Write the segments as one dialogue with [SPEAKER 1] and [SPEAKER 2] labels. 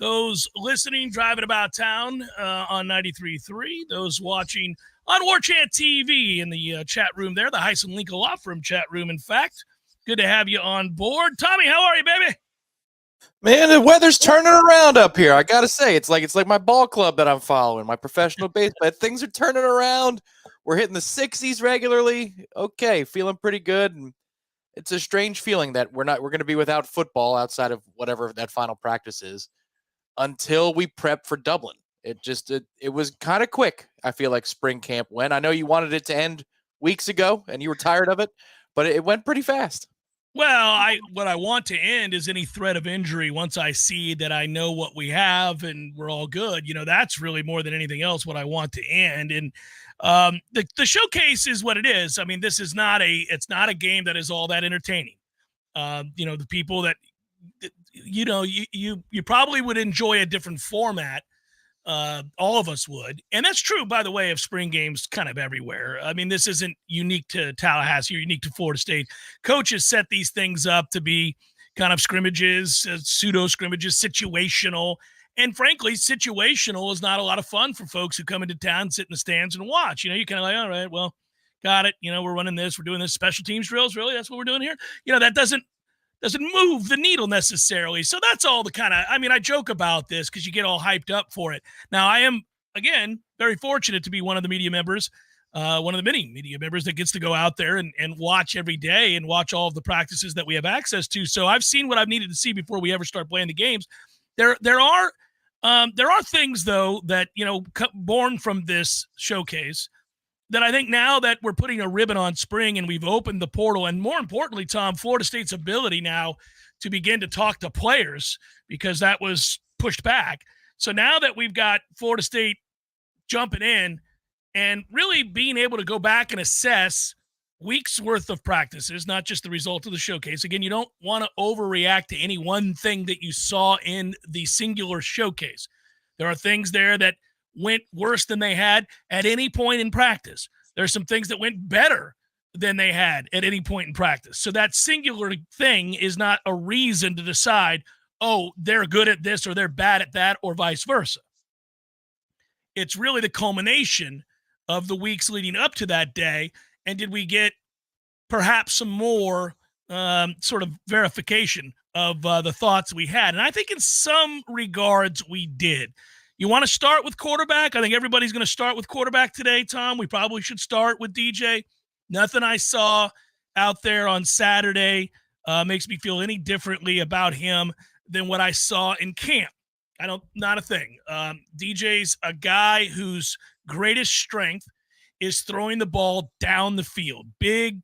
[SPEAKER 1] Those listening, driving about town on 93.3. Those watching on Warchant TV in the chat room there, the Heisen Lincoln Law Firm chat room, in fact. Good to have you on board. Tommy, how are you, baby?
[SPEAKER 2] Man, the weather's turning around up here. I gotta say, it's like my ball club that I'm following, my professional baseball. Things are turning around. We're hitting the 60s regularly. Okay, feeling pretty good. And it's a strange feeling that we're going to be without football outside of whatever that final practice is until we prep for Dublin. It was kind of quick. I feel like spring camp went. I know you wanted it to end weeks ago and you were tired of it, but it went pretty fast.
[SPEAKER 1] Well, what I want to end is any threat of injury. Once I see that I know what we have and we're all good, that's really more than anything else what I want to end. And the showcase is what it is. I mean, this is it's not a game that is all that entertaining. The people that you probably would enjoy a different format. All of us would. And that's true, by the way, of spring games kind of everywhere. I mean, this isn't unique to Tallahassee or unique to Florida State. Coaches set these things up to be kind of scrimmages, pseudo scrimmages, situational. And frankly, situational is not a lot of fun for folks who come into town, sit in the stands and watch. You're kind of like, all right, well, got it. We're running this, we're doing this special teams drills. Really? That's what we're doing here? That doesn't move the needle necessarily. So that's all the kind of, I joke about this because you get all hyped up for it. Now, I am, again, very fortunate to be one of the media members, one of the many media members that gets to go out there and watch every day and watch all of the practices that we have access to. So I've seen what I've needed to see before we ever start playing the games. There are things, though, that, born from this showcase that I think now that we're putting a ribbon on spring and we've opened the portal, and more importantly, Tom, Florida State's ability now to begin to talk to players because that was pushed back. So now that we've got Florida State jumping in and really being able to go back and assess weeks worth of practices, not just the result of the showcase. Again, you don't want to overreact to any one thing that you saw in the singular showcase. There are things there that went worse than they had at any point in practice. There's some things that went better than they had at any point in practice. So that singular thing is not a reason to decide, oh, they're good at this or they're bad at that or vice versa. It's really the culmination of the weeks leading up to that day. And did we get perhaps some more sort of verification of the thoughts we had? And I think in some regards we did. You want to start with quarterback? I think everybody's going to start with quarterback today, Tom. We probably should start with DJ. Nothing I saw out there on Saturday makes me feel any differently about him than what I saw in camp. Not a thing. DJ's a guy whose greatest strength is throwing the ball down the field. Big,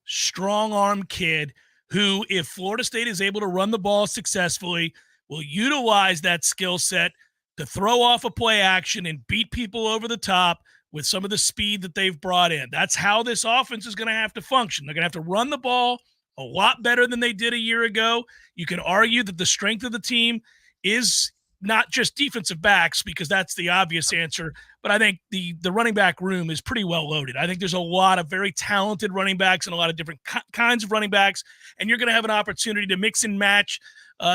[SPEAKER 1] strong-arm kid who, if Florida State is able to run the ball successfully, will utilize that skill set to throw off a play action and beat people over the top with some of the speed that they've brought in. That's how this offense is going to have to function. They're going to have to run the ball a lot better than they did a year ago. You can argue that the strength of the team is not just defensive backs, because that's the obvious answer, but I think the running back room is pretty well loaded. I think there's a lot of very talented running backs and a lot of different kinds of running backs, and you're going to have an opportunity to mix and match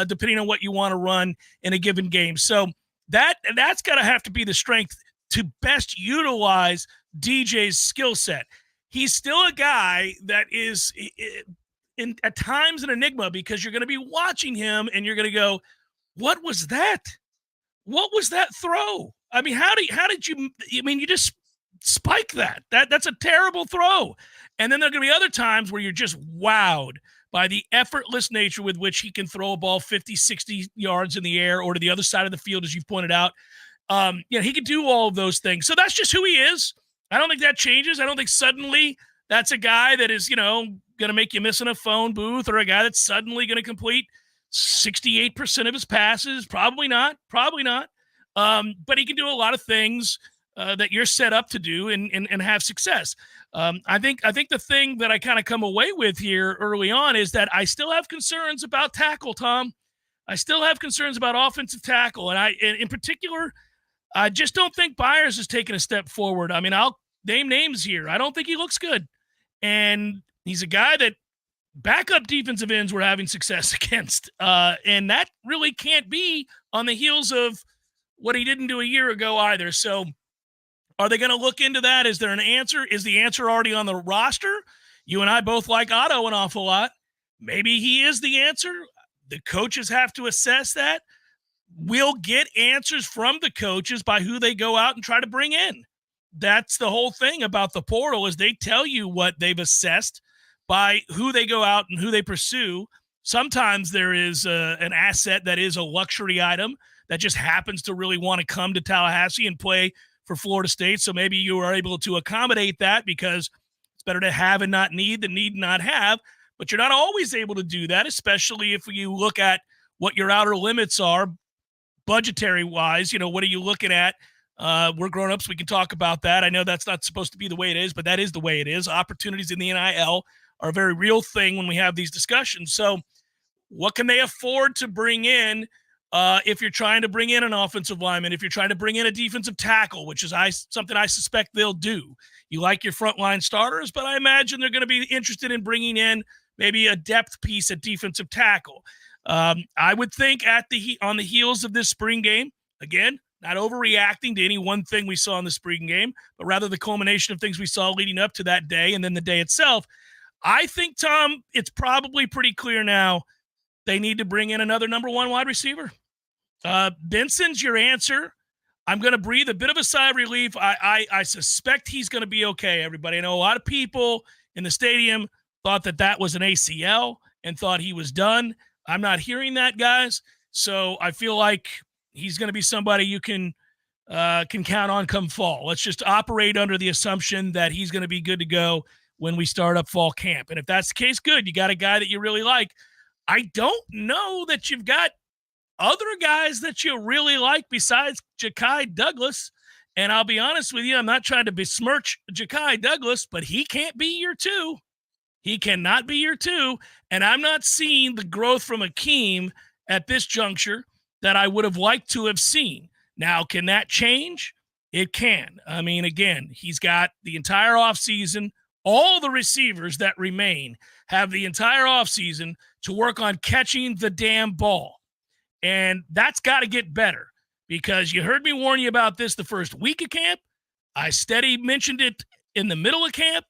[SPEAKER 1] depending on what you want to run in a given game. So that's got to have to be the strength to best utilize DJ's skill set. He's still a guy that is at times an enigma, because you're going to be watching him and you're going to go, what was that? What was that throw? I mean, how did you just spike that? That's a terrible throw. And then there are going to be other times where you're just wowed by the effortless nature with which he can throw a ball 50, 60 yards in the air or to the other side of the field, as you've pointed out. He can do all of those things. So that's just who he is. I don't think that changes. I don't think suddenly that's a guy that is, going to make you miss in a phone booth, or a guy that's suddenly going to complete 68% of his passes. Probably not. But he can do a lot of things that you're set up to do and have success. I think the thing that I kind of come away with here early on is that I still have concerns about tackle, Tom. I still have concerns about offensive tackle. And in particular, I just don't think Byers has taken a step forward. I mean, I'll name names here. I don't think he looks good. And he's a guy that backup defensive ends were having success against. And that really can't be on the heels of what he didn't do a year ago either. So are they going to look into that? Is there an answer? Is the answer already on the roster? You and I both like Otto an awful lot. Maybe he is the answer. The coaches have to assess that. We'll get answers from the coaches by who they go out and try to bring in. That's the whole thing about the portal, is they tell you what they've assessed by who they go out and who they pursue. Sometimes there is an asset that is a luxury item that just happens to really want to come to Tallahassee and play for Florida State. So maybe you are able to accommodate that because it's better to have and not need than need and not have. But you're not always able to do that, especially if you look at what your outer limits are budgetary wise. What are you looking at? We're grown-ups. We can talk about that. I know that's not supposed to be the way it is, but that is the way it is. Opportunities in the NIL are a very real thing when we have these discussions. So what can they afford to bring in if you're trying to bring in an offensive lineman, if you're trying to bring in a defensive tackle, which is something I suspect they'll do. You like your frontline starters, but I imagine they're going to be interested in bringing in maybe a depth piece at defensive tackle. I would think on the heels of this spring game, again, not overreacting to any one thing we saw in the spring game, but rather the culmination of things we saw leading up to that day and then the day itself. I think, Tom, it's probably pretty clear now they need to bring in another number one wide receiver. Benson's your answer. I'm going to breathe a bit of a sigh of relief. I suspect he's going to be okay, everybody. I know a lot of people in the stadium thought that was an ACL and thought he was done. I'm not hearing that, guys. So I feel like he's going to be somebody you can count on come fall. Let's just operate under the assumption that he's going to be good to go when we start up fall camp. And if that's the case, good. You got a guy that you really like. I don't know that you've got other guys that you really like besides Ja'Kai Douglas. And I'll be honest with you, I'm not trying to besmirch Ja'Kai Douglas, but he can't be your two. He cannot be your two. And I'm not seeing the growth from Akeem at this juncture that I would have liked to have seen. Now, can that change? It can. I mean, again, he's got the entire offseason. All the receivers that remain have the entire offseason to work on catching the damn ball. And that's got to get better, because you heard me warn you about this the first week of camp. I steady mentioned it in the middle of camp.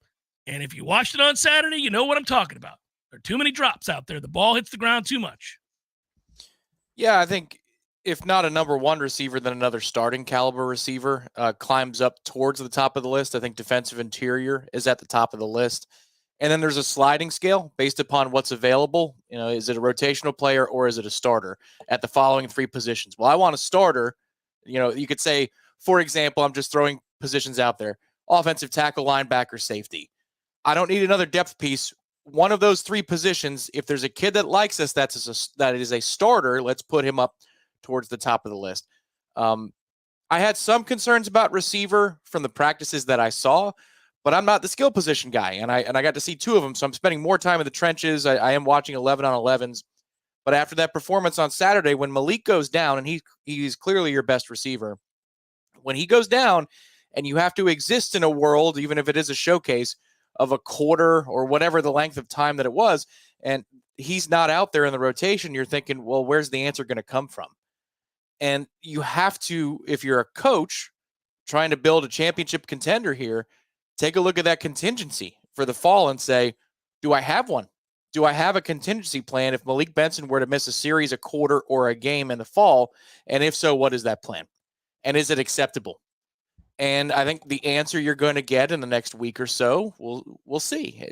[SPEAKER 1] And if you watched it on Saturday, you know what I'm talking about. There are too many drops out there. The ball hits the ground too much.
[SPEAKER 2] Yeah, I think if not a number one receiver, then another starting caliber receiver climbs up towards the top of the list. I think defensive interior is at the top of the list. And then there's a sliding scale based upon what's available. Is it a rotational player or is it a starter at the following three positions? Well, I want a starter. You could say, for example, I'm just throwing positions out there: offensive tackle, linebacker, safety. I don't need another depth piece. One of those three positions, if there's a kid that likes us, that is a starter, let's put him up towards the top of the list. I had some concerns about receiver from the practices that I saw, but I'm not the skill position guy, and I got to see two of them, so I'm spending more time in the trenches. I am watching 11 on 11s, but after that performance on Saturday, when Malik goes down, and he's clearly your best receiver, when he goes down and you have to exist in a world, even if it is a showcase, of a quarter or whatever the length of time that it was, and he's not out there in the rotation, you're thinking, well, where's the answer going to come from? And you have to, if you're a coach trying to build a championship contender here, take a look at that contingency for the fall and say, do I have one? Do I have a contingency plan if Malik Benson were to miss a series, a quarter, or a game in the fall? And if so, what is that plan? And is it acceptable? And I think the answer you're going to get in the next week or so, we'll see.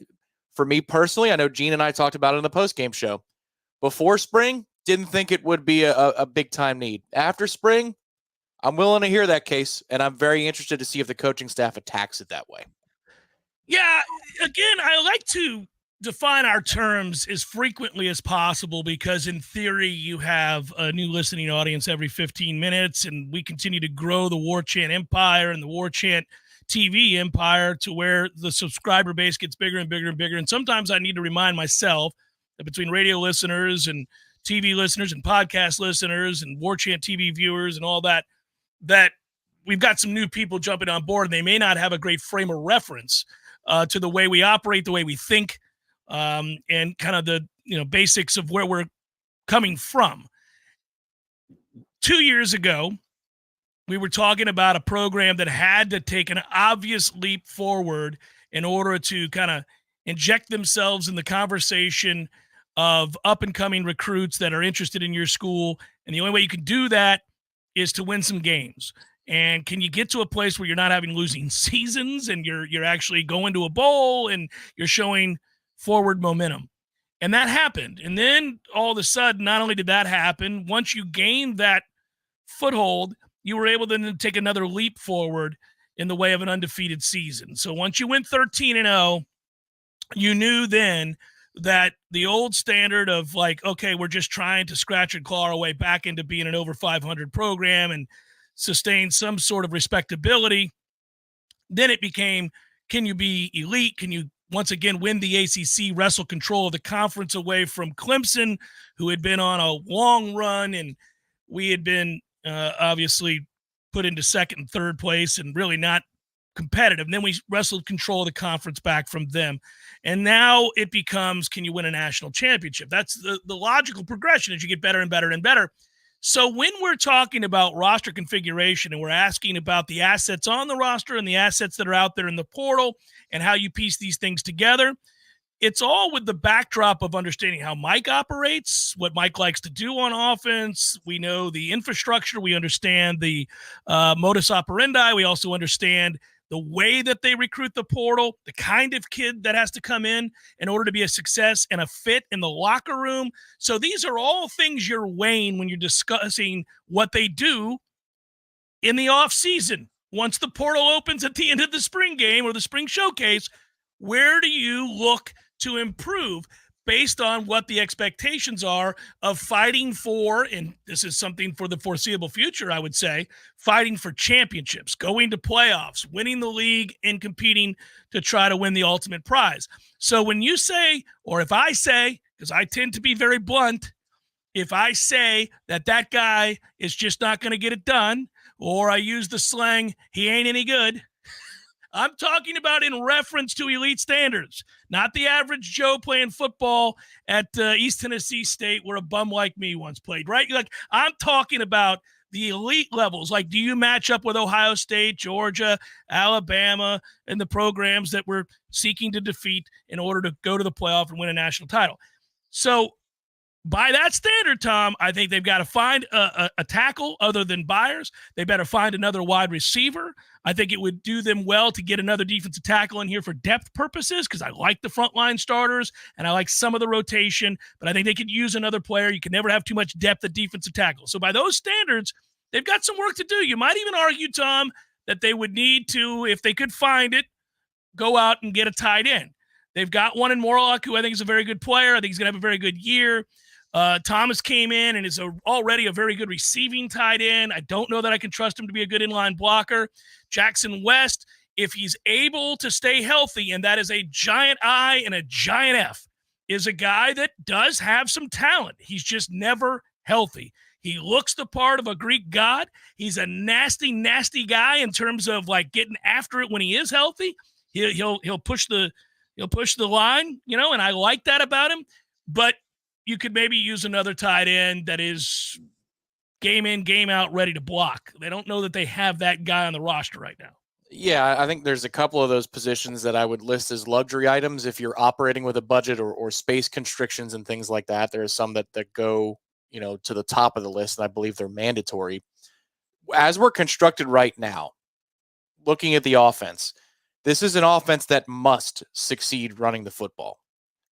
[SPEAKER 2] For me personally, I know Gene and I talked about it in the postgame show. Before spring, didn't think it would be a big-time need. After spring, I'm willing to hear that case, and I'm very interested to see if the coaching staff attacks it that way.
[SPEAKER 1] Yeah, again, I like to define our terms as frequently as possible, because in theory you have a new listening audience every 15 minutes, and we continue to grow the Warchant empire and the Warchant TV empire to where the subscriber base gets bigger and bigger and bigger. And sometimes I need to remind myself that between radio listeners and TV listeners and podcast listeners and Warchant TV viewers and all that, that we've got some new people jumping on board, and they may not have a great frame of reference to the way we operate, the way we think, and kind of the basics of where we're coming from. 2 years ago, we were talking about a program that had to take an obvious leap forward in order to kind of inject themselves in the conversation of up-and-coming recruits that are interested in your school. And the only way you can do that is to win some games. And can you get to a place where you're not having losing seasons and you're actually going to a bowl and you're showing forward momentum? And that happened. And then all of a sudden, not only did that happen, once you gained that foothold, you were able to then take another leap forward in the way of an undefeated season. So once you went 13-0, you knew then that the old standard of like, okay, we're just trying to scratch and claw our way back into being an over 500 program and sustain some sort of respectability. Then it became, can you be elite? Can you once again win the ACC, wrestle control of the conference away from Clemson, who had been on a long run, and we had been obviously put into second and third place and really not competitive. And then we wrestled control of the conference back from them. And now it becomes, can you win a national championship? That's the logical progression as you get better and better and better. So when we're talking about roster configuration and we're asking about the assets on the roster and the assets that are out there in the portal and how you piece these things together, it's all with the backdrop of understanding how Mike operates, what Mike likes to do on offense. We know the infrastructure. We understand the modus operandi. We also understand the way that they recruit the portal, the kind of kid that has to come in order to be a success and a fit in the locker room. So these are all things you're weighing when you're discussing what they do in the offseason. Once the portal opens at the end of the spring game or the spring showcase, where do you look to improve based on what the expectations are of fighting for, and this is something for the foreseeable future, I would say, fighting for championships, going to playoffs, winning the league, and competing to try to win the ultimate prize. So when you say, or if I say, because I tend to be very blunt, if I say that that guy is just not going to get it done, or I use the slang, he ain't any good, I'm talking about in reference to elite standards, not the average Joe playing football at East Tennessee State where a bum like me once played, right? Like, I'm talking about the elite levels. Like, do you match up with Ohio State, Georgia, Alabama, and the programs that we're seeking to defeat in order to go to the playoff and win a national title? So by that standard, Tom, I think they've got to find a tackle other than Byers. They better find another wide receiver. I think it would do them well to get another defensive tackle in here for depth purposes because I like the frontline starters and I like some of the rotation, but I think they could use another player. You can never have too much depth at defensive tackle. So by those standards, they've got some work to do. You might even argue, Tom, that they would need to, if they could find it, go out and get a tight end. They've got one in Morlock, who I think is a very good player. I think he's going to have a very good year. Thomas came in and is already a very good receiving tight end. I don't know that I can trust him to be a good inline blocker. Jackson West, if he's able to stay healthy, and that is a giant I and a giant F, is a guy that does have some talent. He's just never healthy. He looks the part of a Greek god. He's a nasty, nasty guy in terms of like getting after it when he is healthy. He'll push the line, and I like that about him. But you could maybe use another tight end that is game in, game out, ready to block. They don't know that they have that guy on the roster right now.
[SPEAKER 2] Yeah, I think there's a couple of those positions that I would list as luxury items if you're operating with a budget or space constrictions and things like that. There are some that go, to the top of the list, and I believe they're mandatory. As we're constructed right now, looking at the offense, this is an offense that must succeed running the football.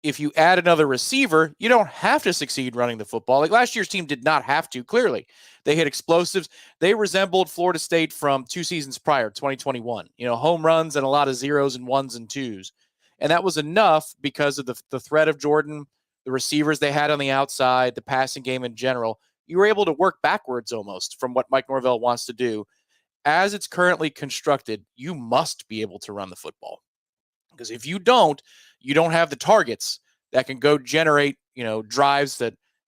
[SPEAKER 2] If you add another receiver, you don't have to succeed running the football. Like last year's team did not have to, clearly. They hit explosives. They resembled Florida State from 2 seasons prior, 2021. Home runs and a lot of zeros and ones and twos. And that was enough because of the threat of Jordan, the receivers they had on the outside, the passing game in general. You were able to work backwards almost from what Mike Norvell wants to do. As it's currently constructed, you must be able to run the football. Because if you don't have the targets that can go generate, drives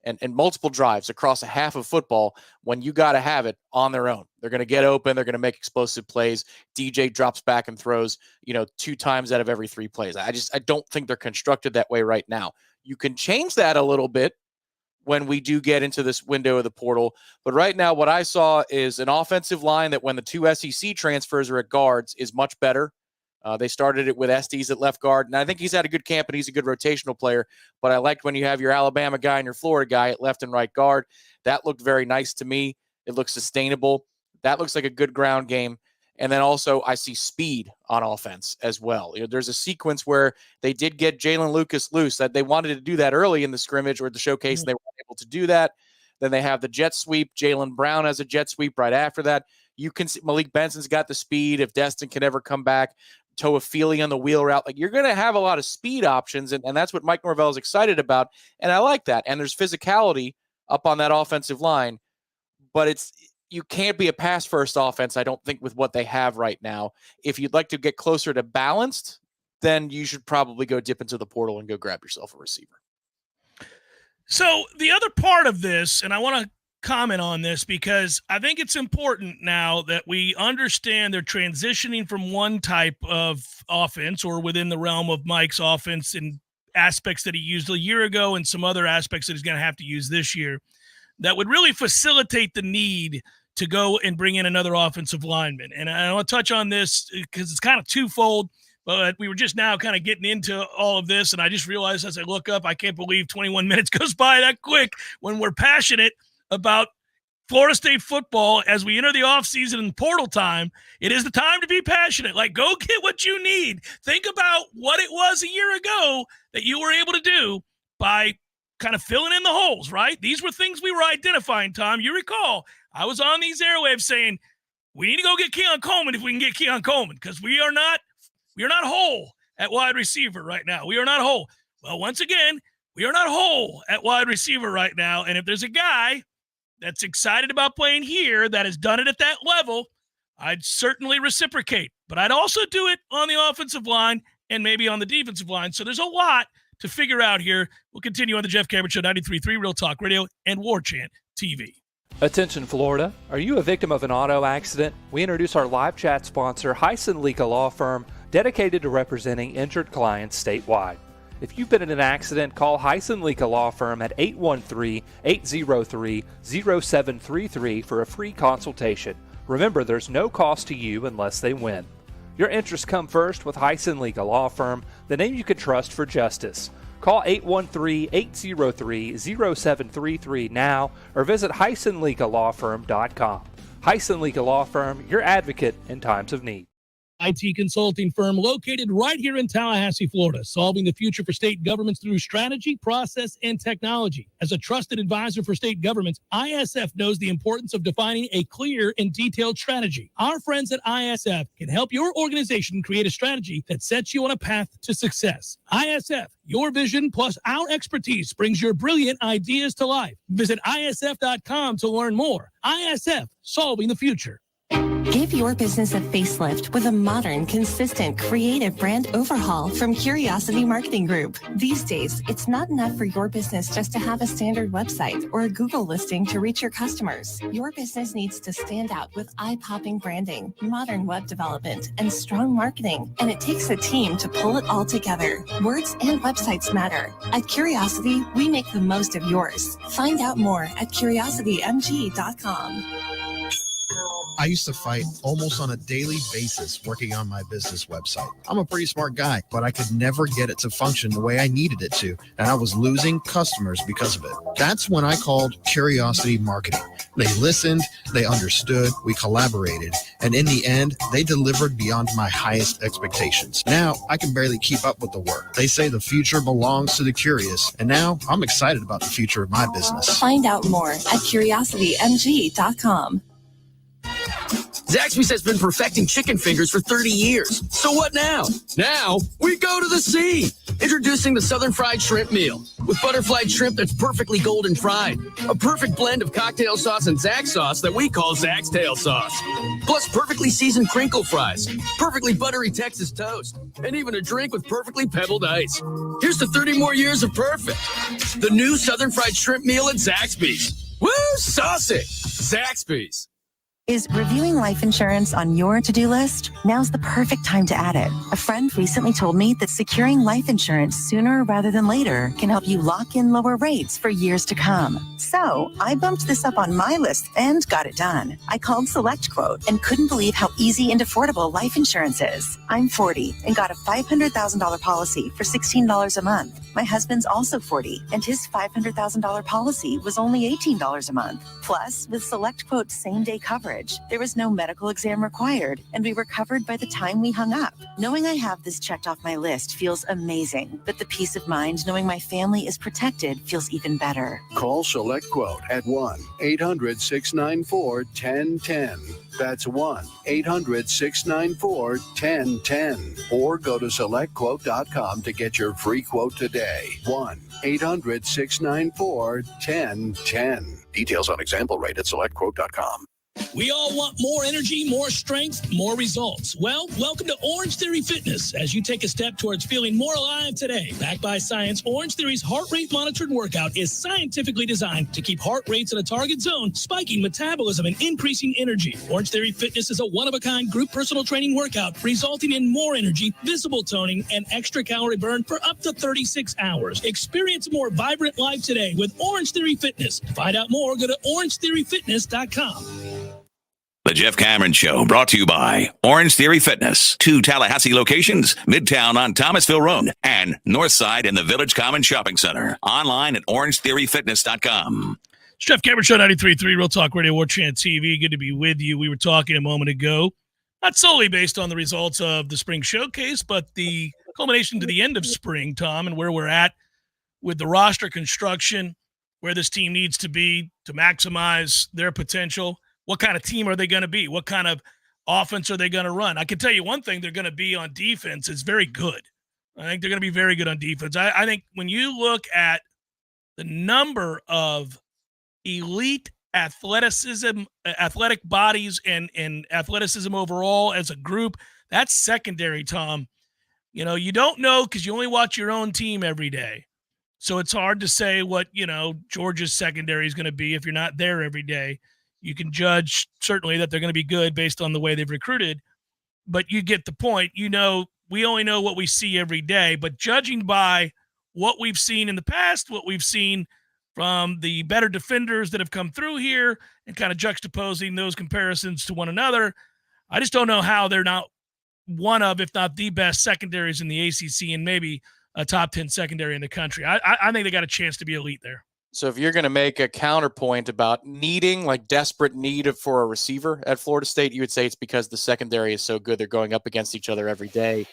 [SPEAKER 2] and multiple drives across a half of football when you got to have it on their own. They're going to get open. They're going to make explosive plays. DJ drops back and throws, 2 times out of every 3 plays. I don't think they're constructed that way right now. You can change that a little bit when we do get into this window of the portal. But right now, what I saw is an offensive line that when the 2 SEC transfers are at guards is much better. They started it with Estes at left guard, and I think he's had a good camp and he's a good rotational player. But I liked when you have your Alabama guy and your Florida guy at left and right guard. That looked very nice to me. It looks sustainable. That looks like a good ground game. And then also I see speed on offense as well. There's a sequence where they did get Jalen Lucas loose. That they wanted to do that early in the scrimmage or the showcase, and they weren't able to do that. Then they have the jet sweep. Jalen Brown has a jet sweep right after that. You can see Malik Benson's got the speed. If Destin can ever come back, Toafili on the wheel route. Like, you're going to have a lot of speed options, and that's what Mike Norvell is excited about, and I like that. And there's physicality up on that offensive line, but you can't be a pass-first offense, I don't think, with what they have right now. If you'd like to get closer to balanced, then you should probably go dip into the portal and go grab yourself a receiver.
[SPEAKER 1] So the other part of this, and I want to comment on this because I think it's important now that we understand they're transitioning from one type of offense or within the realm of Mike's offense in aspects that he used a year ago and some other aspects that he's going to have to use this year that would really facilitate the need to go and bring in another offensive lineman. And I want to touch on this because it's kind of twofold, but we were just now kind of getting into all of this, and I just realized as I look up, I can't believe 21 minutes goes by that quick when we're passionate about Florida State football as we enter the offseason and portal time. It is the time to be passionate. Like, go get what you need. Think about what it was a year ago that you were able to do by kind of filling in the holes, right? These were things we were identifying, Tom. You recall, I was on these airwaves saying, we need to go get Keon Coleman if we can get Keon Coleman, because we are not whole at wide receiver right now. We are not whole. Well, once again, we are not whole at wide receiver right now. And if there's a guy that's excited about playing here that has done it at that level, I'd certainly reciprocate. But I'd also do it on the offensive line and maybe on the defensive line. So there's a lot to figure out here. We'll continue on the Jeff Cameron Show, 93.3 Real Talk Radio and Warchant TV.
[SPEAKER 3] Attention, Florida. Are you a victim of an auto accident? We introduce our live chat sponsor, Hyson Lika Law Firm, dedicated to representing injured clients statewide. If you've been in an accident, call Hyson Lika Law Firm at 813-803-0733 for a free consultation. Remember, there's no cost to you unless they win. Your interests come first with Hyson Lika Law Firm, the name you can trust for justice. Call 813-803-0733 now or visit HysonLikaLawFirm.com. Hyson Lika Law Firm, your advocate in times of need.
[SPEAKER 1] IT consulting firm located right here in Tallahassee, Florida, solving the future for state governments through strategy, process, and technology. As a trusted advisor for state governments, ISF knows the importance of defining a clear and detailed strategy. Our friends at ISF can help your organization create a strategy that sets you on a path to success. ISF, your vision plus our expertise brings your brilliant ideas to life. Visit ISF.com to learn more. ISF, solving the future.
[SPEAKER 4] Give your business a facelift with a modern, consistent, creative brand overhaul from Curiosity Marketing Group. These days, it's not enough for your business just to have a standard website or a Google listing to reach your customers. Your business needs to stand out with eye-popping branding, modern web development, and strong marketing. And it takes a team to pull it all together. Words and websites matter. At Curiosity, we make the most of yours. Find out more at curiositymg.com.
[SPEAKER 5] I used to fight almost on a daily basis working on my business website. I'm a pretty smart guy, but I could never get it to function the way I needed it to, and I was losing customers because of it. That's when I called Curiosity Marketing. They listened, they understood, we collaborated, and in the end, they delivered beyond my highest expectations. Now, I can barely keep up with the work. They say the future belongs to the curious, and now I'm excited about the future of my business.
[SPEAKER 4] Find out more at curiositymg.com.
[SPEAKER 6] Zaxby's has been perfecting chicken fingers for 30 years. So what now? Now, we go to the sea. Introducing the Southern Fried Shrimp Meal with butterflied shrimp that's perfectly golden fried. A perfect blend of cocktail sauce and Zax sauce that we call Zax Tail Sauce. Plus perfectly seasoned crinkle fries, perfectly buttery Texas toast, and even a drink with perfectly pebbled ice. Here's to 30 more years of perfect. The new Southern Fried Shrimp Meal at Zaxby's. Woo, saucy! Zaxby's.
[SPEAKER 7] Is reviewing life insurance on your to-do list? Now's the perfect time to add it. A friend recently told me that securing life insurance sooner rather than later can help you lock in lower rates for years to come. So I bumped this up on my list and got it done. I called SelectQuote and couldn't believe how easy and affordable life insurance is. I'm 40 and got a $500,000 policy for $16 a month. My husband's also 40 and his $500,000 policy was only $18 a month. Plus, with SelectQuote's same-day coverage, there was no medical exam required, and we were covered by the time we hung up. Knowing I have this checked off my list feels amazing, but the peace of mind knowing my family is protected feels even better.
[SPEAKER 8] Call SelectQuote at 1-800-694-1010. That's 1-800-694-1010. Or go to SelectQuote.com to get your free quote today. 1-800-694-1010. Details on example rate at SelectQuote.com.
[SPEAKER 9] We all want more energy, more strength, more results. Well, welcome to Orange Theory Fitness as you take a step towards feeling more alive today. Backed by science, Orange Theory's heart rate monitored workout is scientifically designed to keep heart rates in a target zone, spiking metabolism and increasing energy. Orange Theory Fitness is a one-of-a-kind group personal training workout resulting in more energy, visible toning, and extra calorie burn for up to 36 hours. Experience a more vibrant life today with Orange Theory Fitness. To find out more, go to orangetheoryfitness.com.
[SPEAKER 10] The Jeff Cameron Show, brought to you by Orange Theory Fitness. 2 Tallahassee locations, Midtown on Thomasville Road and Northside in the Village Common Shopping Center. Online at orangetheoryfitness.com.
[SPEAKER 1] It's Jeff Cameron Show, 93.3 Real Talk Radio, Warchant TV. Good to be with you. We were talking a moment ago, not solely based on the results of the spring showcase, but the culmination to the end of spring, Tom, and where we're at with the roster construction, where this team needs to be to maximize their potential. What kind of team are they going to be? What kind of offense are they going to run? I can tell you one thing, they're going to be on defense is very good. I think they're going to be very good on defense. I think when you look at the number of elite athletic bodies and athleticism overall as a group, that's secondary, Tom. You know, you don't know because you only watch your own team every day. So it's hard to say what, Georgia's secondary is going to be if you're not there every day. You can judge certainly that they're going to be good based on the way they've recruited, but you get the point. We only know what we see every day, but judging by what we've seen in the past, what we've seen from the better defenders that have come through here and kind of juxtaposing those comparisons to one another, I just don't know how they're not one of, if not the best secondaries in the ACC and maybe a top 10 secondary in the country. I think they got a chance to be elite there.
[SPEAKER 2] So if you're going to make a counterpoint about needing, like desperate need for a receiver at Florida State, you would say it's because the secondary is so good. They're going up against each other every day.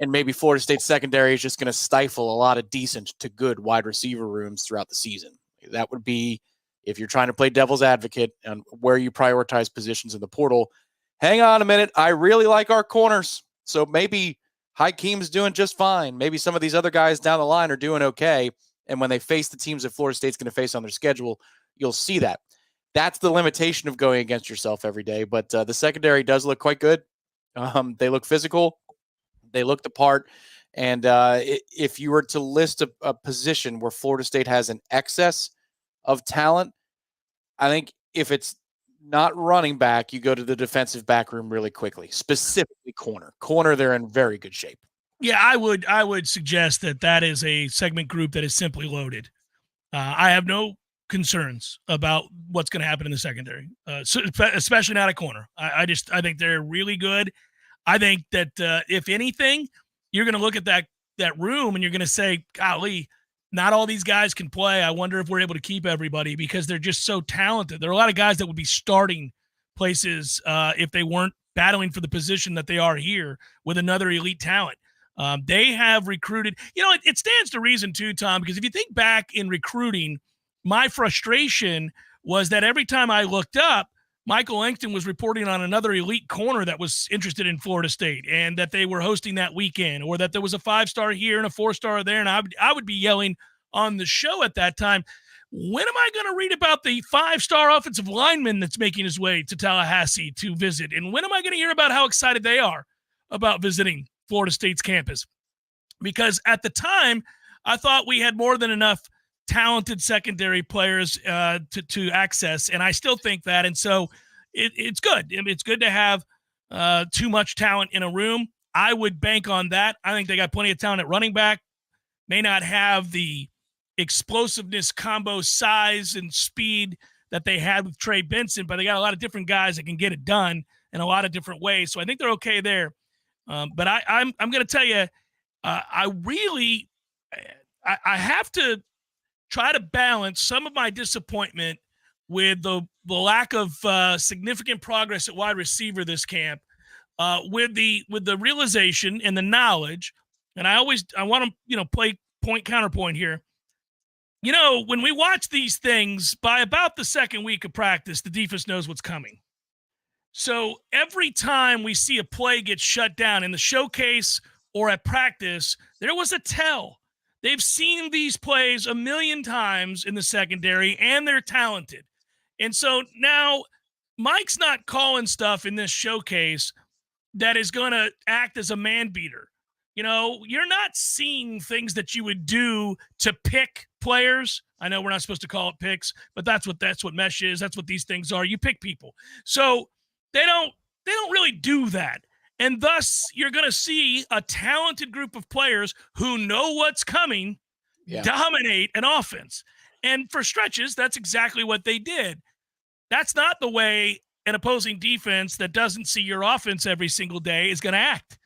[SPEAKER 2] And maybe Florida State's secondary is just going to stifle a lot of decent to good wide receiver rooms throughout the season. That would be, if you're trying to play devil's advocate on where you prioritize positions in the portal. Hang on a minute. I really like our corners. So maybe Hakeem's doing just fine. Maybe some of these other guys down the line are doing okay. And when they face the teams that Florida State's going to face on their schedule, you'll see that. That's the limitation of going against yourself every day. But the secondary does look quite good. They look physical. They look the part. And if you were to list a position where Florida State has an excess of talent, I think if it's not running back, you go to the defensive back room really quickly, specifically corner. Corner, they're in very good shape.
[SPEAKER 1] Yeah, I would suggest that is a segment group that is simply loaded. I have no concerns about what's going to happen in the secondary, especially not a corner. I think they're really good. I think that if anything, you're going to look at that room and you're going to say, golly, not all these guys can play. I wonder if we're able to keep everybody because they're just so talented. There are a lot of guys that would be starting places if they weren't battling for the position that they are here with another elite talent. They have recruited, it stands to reason too, Tom, because if you think back in recruiting, my frustration was that every time I looked up, Michael Langston was reporting on another elite corner that was interested in Florida State and that they were hosting that weekend, or that there was a 5-star here and a 4-star there. And I would be yelling on the show at that time, when am I going to read about the 5-star offensive lineman that's making his way to Tallahassee to visit? And when am I going to hear about how excited they are about visiting Florida State's campus? Because at the time, I thought we had more than enough talented secondary players to access, and I still think that. And so it's good. I mean, it's good to have too much talent in a room. I would bank on that. I think they got plenty of talent at running back. May not have the explosiveness, combo size, and speed that they had with Trey Benson, but they got a lot of different guys that can get it done in a lot of different ways. So I think they're okay there. But I'm going to tell you, I have to try to balance some of my disappointment with the lack of significant progress at wide receiver this camp, with the realization and the knowledge. And I want to play point counterpoint here. When we watch these things, by about the second week of practice, the defense knows what's coming. So every time we see a play get shut down in the showcase or at practice, there was a tell. They've seen these plays a million times in the secondary, and they're talented. And so now Mike's not calling stuff in this showcase that is going to act as a man beater. You're not seeing things that you would do to pick players. I know we're not supposed to call it picks, but that's what mesh is. That's what these things are. You pick people. So they don't really do that. And thus you're going to see a talented group of players who know what's coming dominate an offense. And for stretches, that's exactly what they did. That's not the way an opposing defense that doesn't see your offense every single day is going to act.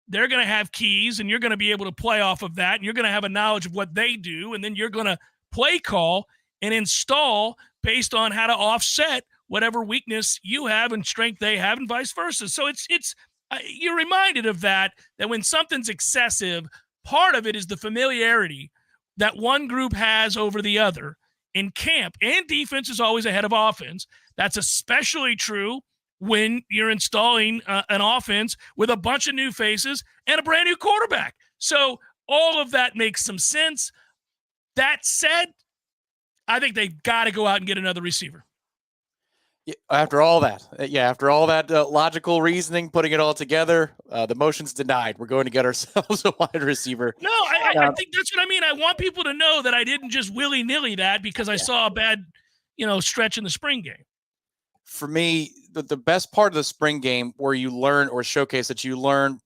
[SPEAKER 1] They're going to have keys, and you're going to be able to play off of that, and you're going to have a knowledge of what they do, and then you're going to play call and install based on how to offset whatever weakness you have and strength they have, and vice versa. So it's you're reminded of that when something's excessive, part of it is the familiarity that one group has over the other in camp, and defense is always ahead of offense. That's especially true when you're installing an offense with a bunch of new faces and a brand new quarterback. So all of that makes some sense. That said, I think they've got to go out and get another receiver.
[SPEAKER 2] Yeah, after all that logical reasoning, putting it all together, the motion's denied. We're going to get ourselves a wide receiver.
[SPEAKER 1] No, I think that's what I mean. I want people to know that I didn't just willy-nilly that because I saw a bad, stretch in the spring game.
[SPEAKER 2] For me, the best part of the spring game where you learn or showcase that you learn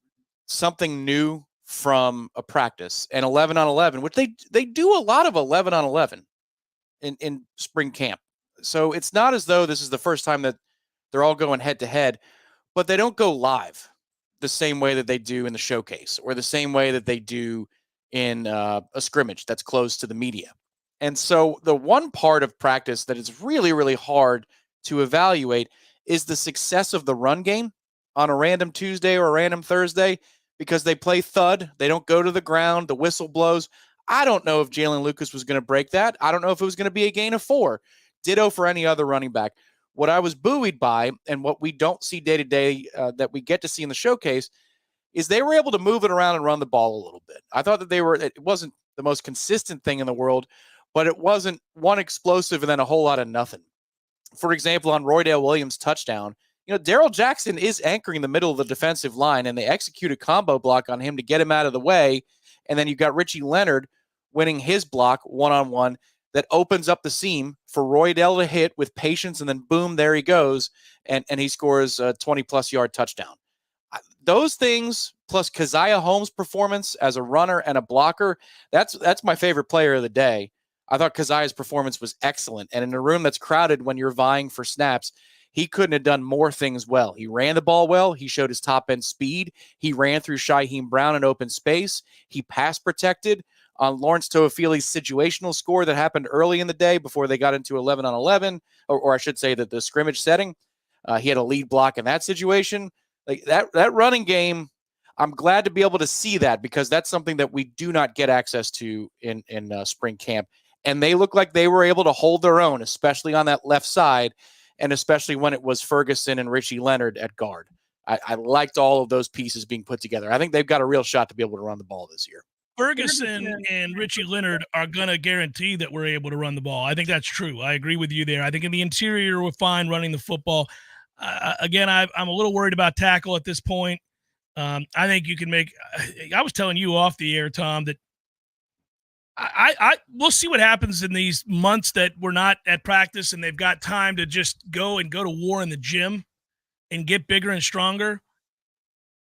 [SPEAKER 2] something new from a practice and 11 on 11, which they do a lot of 11 on 11 in spring camp. So it's not as though this is the first time that they're all going head to head, but they don't go live the same way that they do in the showcase or the same way that they do in a scrimmage that's close to the media. And so the one part of practice that is really, really hard to evaluate is the success of the run game on a random Tuesday or a random Thursday, because they play thud. They don't go to the ground. The whistle blows. I don't know if Jalen Lucas was going to break that. I don't know if it was going to be a gain of 4. Ditto for any other running back. What I was buoyed by, and what we don't see day to day that we get to see in the showcase, is they were able to move it around and run the ball a little bit. I thought that it wasn't the most consistent thing in the world, but it wasn't one explosive and then a whole lot of nothing. For example, on Roydale Williams' touchdown, Darrell Jackson is anchoring the middle of the defensive line, and they execute a combo block on him to get him out of the way. And then you've got Richie Leonard winning his block one-on-one that opens up the seam for Roydale to hit with patience, and then boom, there he goes, and he scores a 20-plus yard touchdown. Those things, plus Keziah Holmes' performance as a runner and a blocker, that's my favorite player of the day. I thought Keziah's performance was excellent, and in a room that's crowded when you're vying for snaps, he couldn't have done more things well. He ran the ball well. He showed his top-end speed. He ran through Shaheem Brown in open space. He pass protected on Lawrence Toafili's situational score that happened early in the day before they got into 11 on 11, or I should say that the scrimmage setting. He had a lead block in that situation. Like that running game, I'm glad to be able to see that, because that's something that we do not get access to in spring camp. And they look like they were able to hold their own, especially on that left side, and especially when it was Ferguson and Richie Leonard at guard. I liked all of those pieces being put together. I think they've got a real shot to be able to run the ball this year.
[SPEAKER 1] Ferguson and Richie Leonard are going to guarantee that we're able to run the ball. I think that's true. I agree with you there. I think in the interior, we're fine running the football. Again, I'm a little worried about tackle at this point. I think you can make – I was telling you off the air, Tom, that We'll see what happens in these months that we're not at practice and they've got time to just go to war in the gym and get bigger and stronger.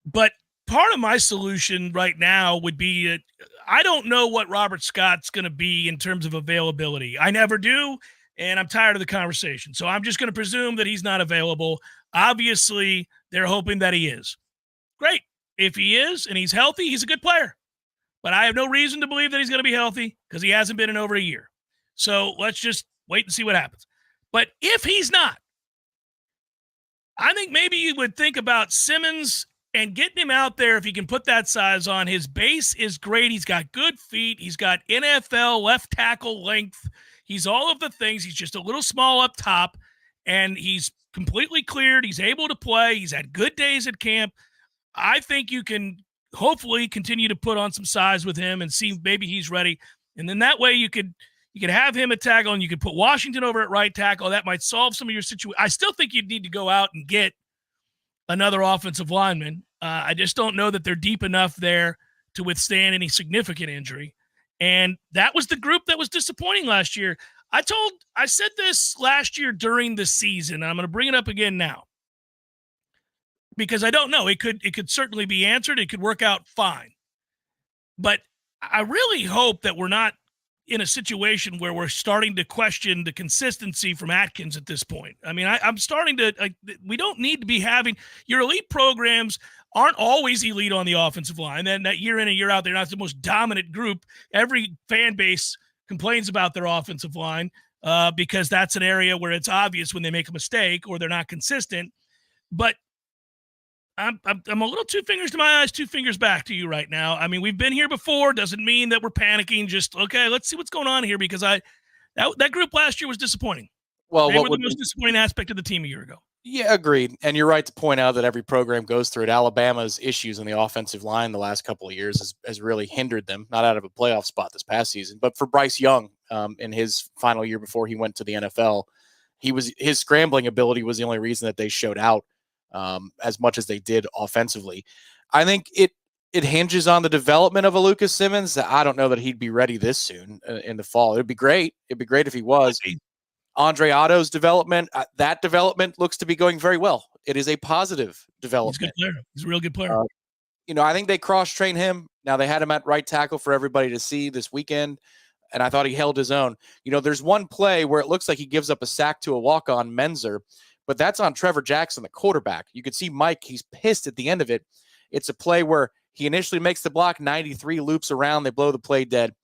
[SPEAKER 1] But part of my solution right now would be I don't know what Robert Scott's going to be in terms of availability. I never do, and I'm tired of the conversation. So I'm just going to presume that he's not available. Obviously, they're hoping that he is. Great. If he is and he's healthy, he's a good player. But I have no reason to believe that he's going to be healthy because he hasn't been in over a year. So let's just wait and see what happens. But if he's not, I think maybe you would think about Simmons and getting him out there if he can put that size on. His base is great. He's got good feet. He's got NFL left tackle length. He's all of the things. He's just a little small up top, and he's completely cleared. He's able to play. He's had good days at camp. I think you can hopefully continue to put on some size with him and see maybe he's ready. And then that way you could have him at tackle and you could put Washington over at right tackle. That might solve some of your situation. I still think you'd need to go out and get another offensive lineman. I just don't know that they're deep enough there to withstand any significant injury. And that was the group that was disappointing last year. I said this last year during the season. And I'm going to bring it up again now, because I don't know. It could certainly be answered. It could work out fine. But I really hope that we're not in a situation where we're starting to question the consistency from Atkins at this point. I mean, I'm starting to we don't need to be having – your elite programs aren't always elite on the offensive line. Then that year in and year out, they're not the most dominant group. Every fan base complains about their offensive line because that's an area where it's obvious when they make a mistake or they're not consistent. But I'm a little two fingers to my eyes, two fingers back to you right now. I mean, we've been here before. Doesn't mean that we're panicking. Just, okay, let's see what's going on here, because that group last year was disappointing. Well, they were the most disappointing aspect of the team a year ago.
[SPEAKER 2] Yeah, agreed. And you're right to point out that every program goes through it. Alabama's issues on the offensive line the last couple of years has really hindered them, not out of a playoff spot this past season. But for Bryce Young, in his final year before he went to the NFL, his scrambling ability was the only reason that they showed out as much as they did offensively. I think it hinges on the development of a Lucas Simmons. I don't know that he'd be ready this soon in the fall. It'd be great. It'd be great if he was. Andre Otto's development, that development looks to be going very well. It is a positive development.
[SPEAKER 1] He's a good player. He's a real good player.
[SPEAKER 2] I think they cross-train him. Now, they had him at right tackle for everybody to see this weekend, and I thought he held his own. There's one play where it looks like he gives up a sack to a walk-on, Menzer, but that's on Trevor Jackson, the quarterback. You could see Mike, he's pissed at the end of it. It's a play where he initially makes the block, 93 loops around, they blow the play dead.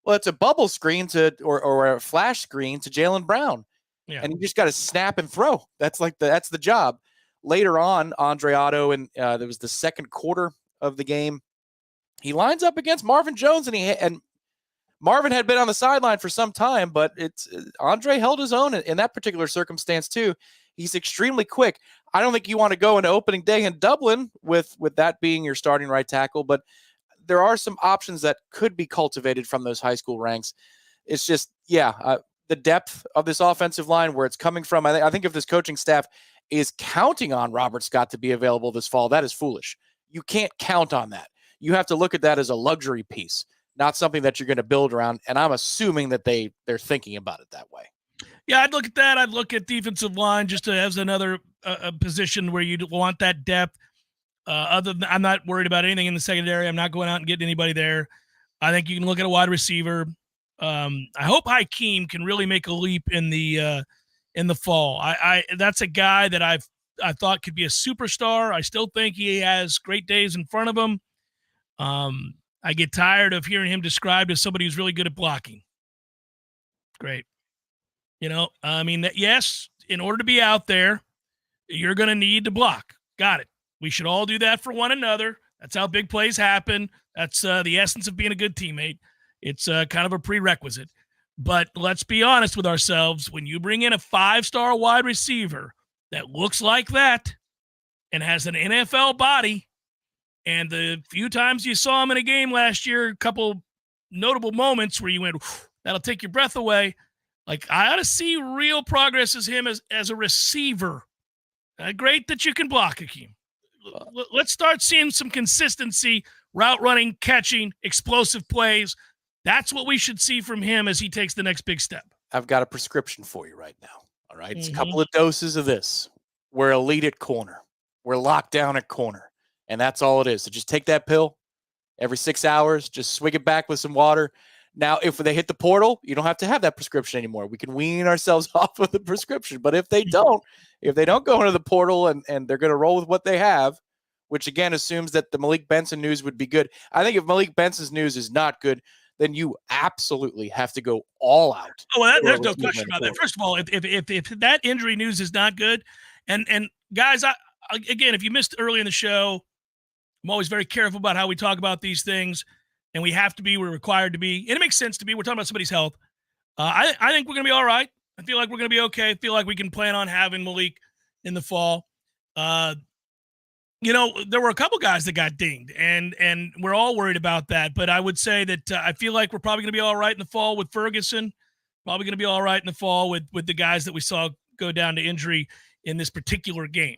[SPEAKER 2] Well, it's a bubble screen or a flash screen to Jaylen Brown. Yeah. And you just got to snap and throw. That's the job. Later on, Andre Otto, and there was the second quarter of the game, he lines up against Marvin Jones, and Marvin had been on the sideline for some time, but Andre held his own in that particular circumstance too. He's extremely quick. I don't think you want to go into opening day in Dublin with that being your starting right tackle, but there are some options that could be cultivated from those high school ranks. It's just, the depth of this offensive line, where it's coming from. I think if this coaching staff is counting on Robert Scott to be available this fall, that is foolish. You can't count on that. You have to look at that as a luxury piece, not something that you're going to build around. And I'm assuming that they're thinking about it that way.
[SPEAKER 1] Yeah, I'd look at that. I'd look at defensive line just as another position where you'd want that depth. Other than, I'm not worried about anything in the secondary. I'm not going out and getting anybody there. I think you can look at a wide receiver. I hope Hakeem can really make a leap in the fall. That's a guy that I thought could be a superstar. I still think he has great days in front of him. I get tired of hearing him described as somebody who's really good at blocking. Great. Yes, in order to be out there, you're going to need to block. Got it. We should all do that for one another. That's how big plays happen. That's the essence of being a good teammate. It's kind of a prerequisite. But let's be honest with ourselves. When you bring in a 5-star wide receiver that looks like that and has an NFL body, and the few times you saw him in a game last year, a couple notable moments where you went, that'll take your breath away. Like, I ought to see real progress as him as a receiver. Great that you can block, Hakeem. Let's start seeing some consistency, route running, catching, explosive plays. That's what we should see from him as he takes the next big step.
[SPEAKER 2] I've got a prescription for you right now. All right. It's a couple of doses of this. We're elite at corner. We're locked down at corner. And that's all it is. So just take that pill every 6 hours. Just swig it back with some water. Now, if they hit the portal, you don't have to have that prescription anymore. We can wean ourselves off of the prescription. But if they don't go into the portal and they're going to roll with what they have, which again assumes that the Malik Benson news would be good. I think if Malik Benson's news is not good, then you absolutely have to go all out.
[SPEAKER 1] Oh, well, there's no question about that. First of all, if that injury news is not good, and guys, again, if you missed early in the show, I'm always very careful about how we talk about these things, and we're required to be, and it makes sense to be. We're talking about somebody's health. I think we're going to be all right. I feel like we're going to be okay. I feel like we can plan on having Malik in the fall. There were a couple guys that got dinged, and we're all worried about that. But I would say that I feel like we're probably going to be all right in the fall with Ferguson. Probably going to be all right in the fall with the guys that we saw go down to injury in this particular game.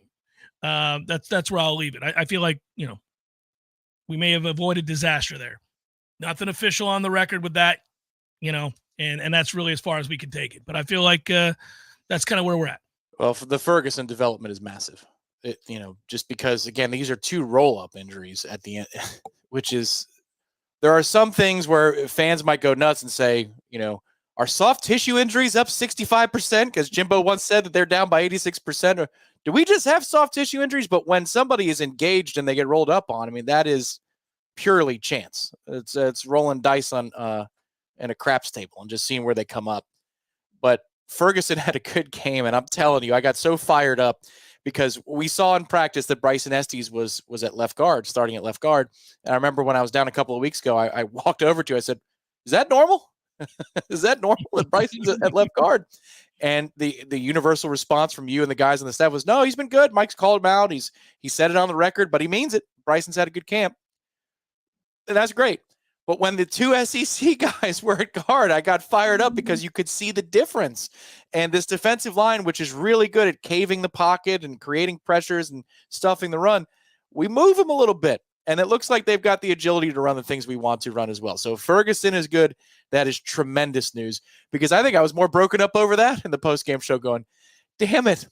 [SPEAKER 1] That's where I'll leave it. I feel like, we may have avoided disaster there. Nothing official on the record with that, and that's really as far as we can take it. But I feel like that's kind of where we're at.
[SPEAKER 2] Well, for the Ferguson development is massive. Just because, again, these are 2 roll-up injuries at the end, which is, there are some things where fans might go nuts and say, are soft tissue injuries up 65%? Because Jimbo once said that they're down by 86%. Or do we just have soft tissue injuries? But when somebody is engaged and they get rolled up on, that is purely chance. It's rolling dice on in a craps table and just seeing where they come up. But Ferguson had a good game, and I'm telling you, I got so fired up because we saw in practice that Bryson Estes was at left guard, starting at left guard. And I remember when I was down a couple of weeks ago, I walked over to him, I said, is that normal? Is that normal that Bryson's at left guard? And the universal response from you and the guys on the staff was, no, he's been good. Mike's called him out. He said it on the record, but he means it. Bryson's had a good camp. And that's great. But when the 2 SEC guys were at guard, I got fired up because you could see the difference. And this defensive line, which is really good at caving the pocket and creating pressures and stuffing the run, we move them a little bit. And it looks like they've got the agility to run the things we want to run as well. So Ferguson is good. That is tremendous news, because I think I was more broken up over that in the postgame show going, damn it.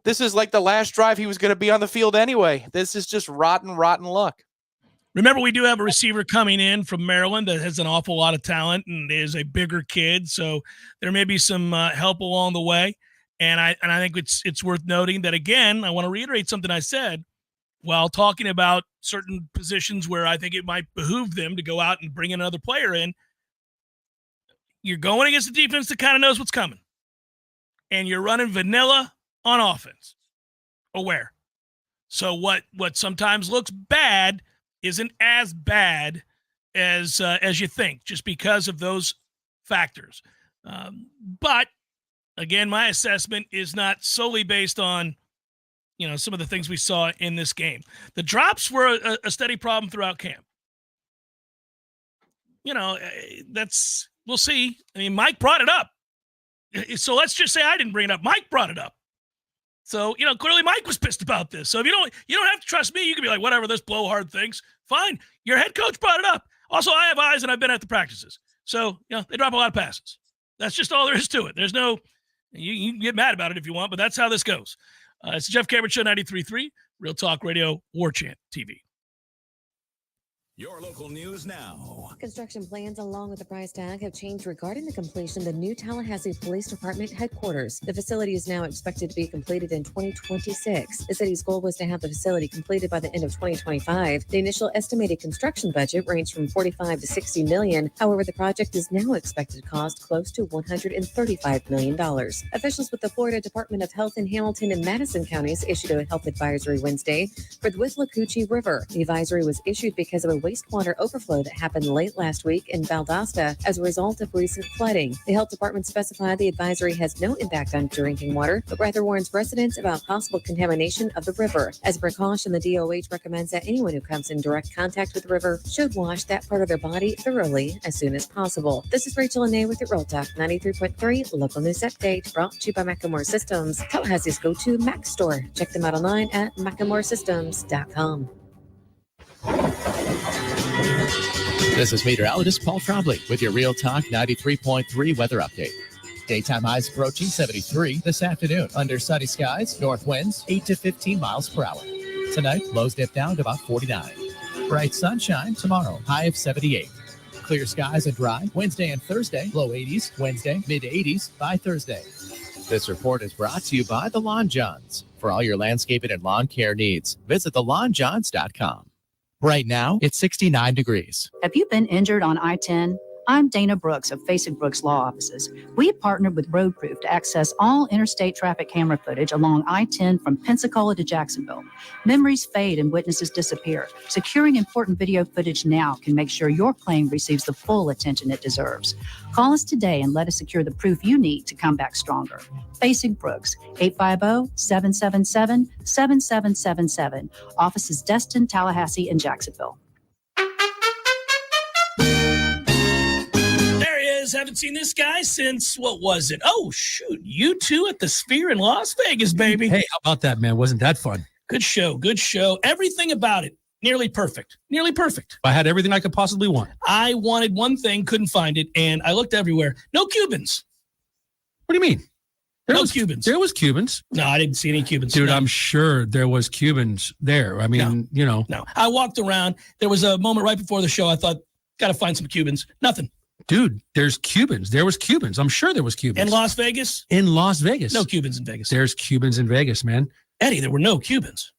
[SPEAKER 2] This is like the last drive he was going to be on the field anyway. This is just rotten luck.
[SPEAKER 1] Remember, we do have a receiver coming in from Maryland that has an awful lot of talent and is a bigger kid. So there may be some help along the way. And I think it's worth noting that, again, I want to reiterate something I said while talking about certain positions where I think it might behoove them to go out and bring another player in. You're going against a defense that kind of knows what's coming. And you're running vanilla on offense. Aware. So what sometimes looks bad isn't as bad as you think, just because of those factors. But again, my assessment is not solely based on, some of the things we saw in this game. The drops were a steady problem throughout camp. We'll see. I mean, Mike brought it up. So let's just say I didn't bring it up. Mike brought it up. So, clearly Mike was pissed about this. So if you don't have to trust me, you can be like, whatever, this blowhard thinks. Fine. Your head coach brought it up. Also, I have eyes and I've been at the practices. So, they drop a lot of passes. That's just all there is to it. There's no, you can get mad about it if you want, but that's how this goes. It's the Jeff Cameron Show, 93.3, Real Talk Radio, Warchant TV.
[SPEAKER 10] Your local news now.
[SPEAKER 11] Construction plans along with the price tag have changed regarding the completion of the new Tallahassee Police Department headquarters. The facility is now expected to be completed in 2026. The city's goal was to have the facility completed by the end of 2025. The initial estimated construction budget ranged from $45 to $60 million. However, the project is now expected to cost close to $135 million. Officials with the Florida Department of Health in Hamilton and Madison counties issued a health advisory Wednesday for the Withlacoochee River. The advisory was issued because of a wastewater overflow that happened late last week in Valdosta as a result of recent flooding. The health department specified the advisory has no impact on drinking water, but rather warns residents about possible contamination of the river. As a precaution, the DOH recommends that anyone who comes in direct contact with the river should wash that part of their body thoroughly as soon as possible. This is Rachel Anay with your Real Talk 93.3 local news update, brought to you by Macklemore Systems, Tallahassee's go-to Mac store. Check them out online at MacklemoreSystems.com.
[SPEAKER 12] This is meteorologist Paul Trombley with your Real Talk 93.3 weather update. Daytime highs approaching 73 this afternoon. Under sunny skies, north winds 8 to 15 miles per hour. Tonight, lows dip down to about 49. Bright sunshine tomorrow, high of 78. Clear skies and dry Wednesday and Thursday, low 80s. Wednesday, mid 80s by Thursday. This report is brought to you by the Lawn Johns. For all your landscaping and lawn care needs, visit thelawnjohns.com. Right now, it's 69 degrees.
[SPEAKER 13] Have you been injured on I-10? I'm Dana Brooks of Facing Brooks Law Offices. We partnered with RoadProof to access all interstate traffic camera footage along I-10 from Pensacola to Jacksonville. Memories fade and witnesses disappear. Securing important video footage now can make sure your claim receives the full attention it deserves. Call us today and let us secure the proof you need to come back stronger. Facing Brooks, 850-777-7777. Offices Destin, Tallahassee, and Jacksonville.
[SPEAKER 1] Haven't seen this guy since, what was it? Oh, shoot. U2 at the Sphere in Las Vegas, baby.
[SPEAKER 14] Hey, how about that, man? Wasn't that fun?
[SPEAKER 1] Good show. Good show. Everything about it. Nearly perfect. Nearly perfect.
[SPEAKER 14] I had everything I could possibly want.
[SPEAKER 1] I wanted one thing, couldn't find it, and I looked everywhere. No Cubans.
[SPEAKER 14] What do you mean?
[SPEAKER 1] No Cubans.
[SPEAKER 14] There was Cubans.
[SPEAKER 1] No, I didn't see any Cubans.
[SPEAKER 14] Dude,
[SPEAKER 1] no.
[SPEAKER 14] I'm sure there was Cubans there. I mean, you know.
[SPEAKER 1] No. I walked around. There was a moment right before the show. I thought, got to find some Cubans. Nothing.
[SPEAKER 14] Dude, there's Cubans. There was Cubans. I'm sure there was Cubans.
[SPEAKER 1] In Las Vegas?
[SPEAKER 14] In Las Vegas.
[SPEAKER 1] No Cubans in Vegas.
[SPEAKER 14] There's Cubans in Vegas, man.
[SPEAKER 1] Eddie, there were no Cubans.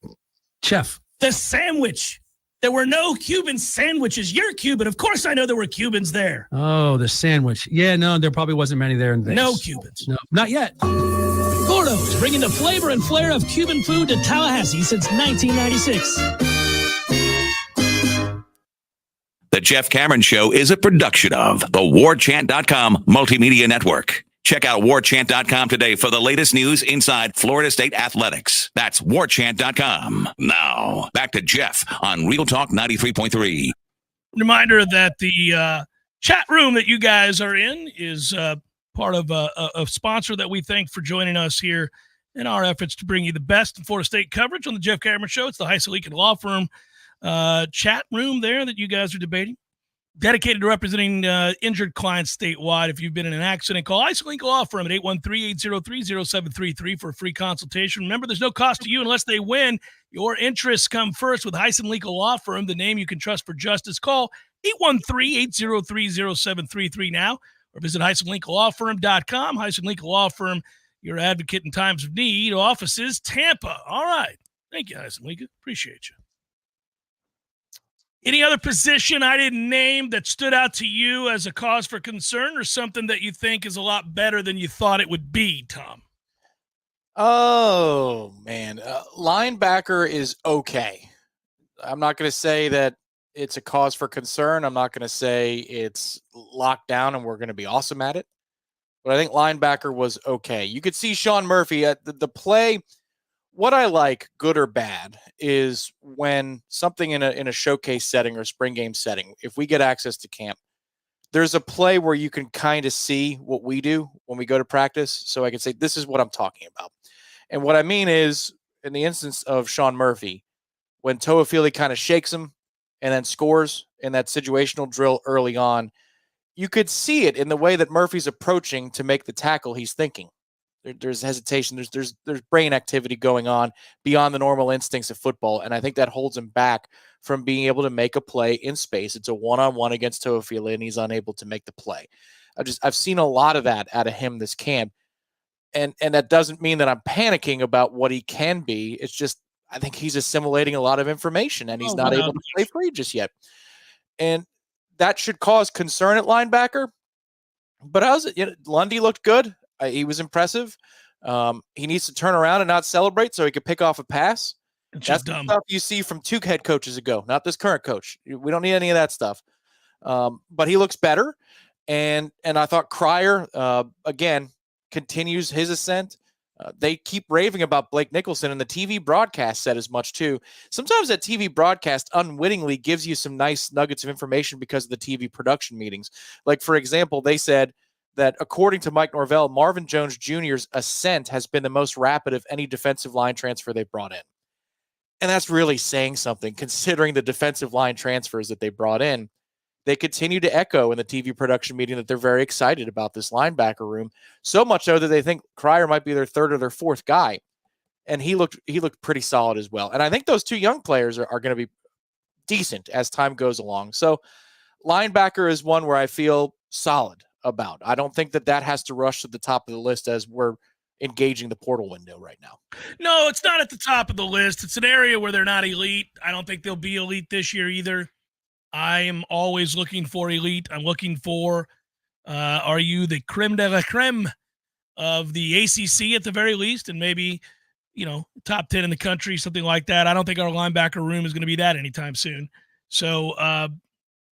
[SPEAKER 14] Chef.
[SPEAKER 1] The sandwich. There were no Cuban sandwiches. You're Cuban. Of course I know there were Cubans there.
[SPEAKER 14] Oh, the sandwich. Yeah, no, there probably wasn't many there in Vegas.
[SPEAKER 1] No Cubans.
[SPEAKER 14] No, not yet.
[SPEAKER 9] Gordo's, bringing the flavor and flair of Cuban food to Tallahassee since 1996.
[SPEAKER 10] The Jeff Cameron Show is a production of the Warchant.com multimedia network. Check out Warchant.com today for the latest news inside Florida State athletics. That's Warchant.com. Now, back to Jeff on Real Talk 93.3.
[SPEAKER 1] Reminder that the chat room that you guys are in is part of a sponsor that we thank for joining us here in our efforts to bring you the best in Florida State coverage on the Jeff Cameron Show. It's the Heisel Law Firm chat room there that you guys are debating, dedicated to representing injured clients statewide. If you've been in an accident, call Heisel Law Firm at 813-803-0733 for a free consultation. Remember, there's no cost to you unless they win. Your interests come first with Heisel Law Firm, the name you can trust for justice. Call 813-803-0733 now, or visit HeiselLawFirm.com. Heisel Law Firm, your advocate in times of need. Offices, Tampa. All right. Thank you, Heisel. Appreciate you. Any other position I didn't name that stood out to you as a cause for concern, or something that you think is a lot better than you thought it would be, Tom?
[SPEAKER 2] Oh, man. Linebacker is okay. I'm not going to say that it's a cause for concern. I'm not going to say it's locked down and we're going to be awesome at it. But I think linebacker was okay. You could see Sean Murphy at the play. What I like, good or bad, is when something in a showcase setting or spring game setting, if we get access to camp, there's a play where you can kind of see what we do when we go to practice. So I can say, this is what I'm talking about. And what I mean is, in the instance of Sean Murphy, when Toafili kind of shakes him and then scores in that situational drill early on, you could see it in the way that Murphy's approaching to make the tackle he's thinking. There's hesitation. There's brain activity going on beyond the normal instincts of football, and I think that holds him back from being able to make a play in space. It's a one-on-one against Toafili, and he's unable to make the play. I've seen a lot of that out of him this camp, and that doesn't mean that I'm panicking about what he can be. It's just I think he's assimilating a lot of information, and he's not able to play free just yet, and that should cause concern at linebacker. But Lundy looked good. He was impressive. He needs to turn around and not celebrate so he could pick off a pass. That's the stuff you see from 2 head coaches ago, not this current coach. We don't need any of that stuff. But he looks better. And I thought Cryer, again, continues his ascent. They keep raving about Blake Nicholson, and the TV broadcast said as much too. Sometimes that TV broadcast unwittingly gives you some nice nuggets of information because of the TV production meetings. Like, for example, they said that according to Mike Norvell, Marvin Jones Jr.'s ascent has been the most rapid of any defensive line transfer they brought in. And that's really saying something, considering the defensive line transfers that they brought in. they continue to echo in the TV production meeting that they're very excited about this linebacker room, so much so that they think Cryer might be their third or their fourth guy. And he looked pretty solid as well. And I think those two young players are going to be decent as time goes along. So linebacker is one where I feel solid about. I don't think that has to rush to the top of the list as we're engaging the portal window right now.
[SPEAKER 1] No, it's not at the top of the list. It's an area where they're not elite. I don't think they'll be elite this year either. I am always looking for elite. I'm looking for, are you the creme de la creme of the ACC at the very least, and maybe, top 10 in the country, something like that. I don't think our linebacker room is going to be that anytime soon. So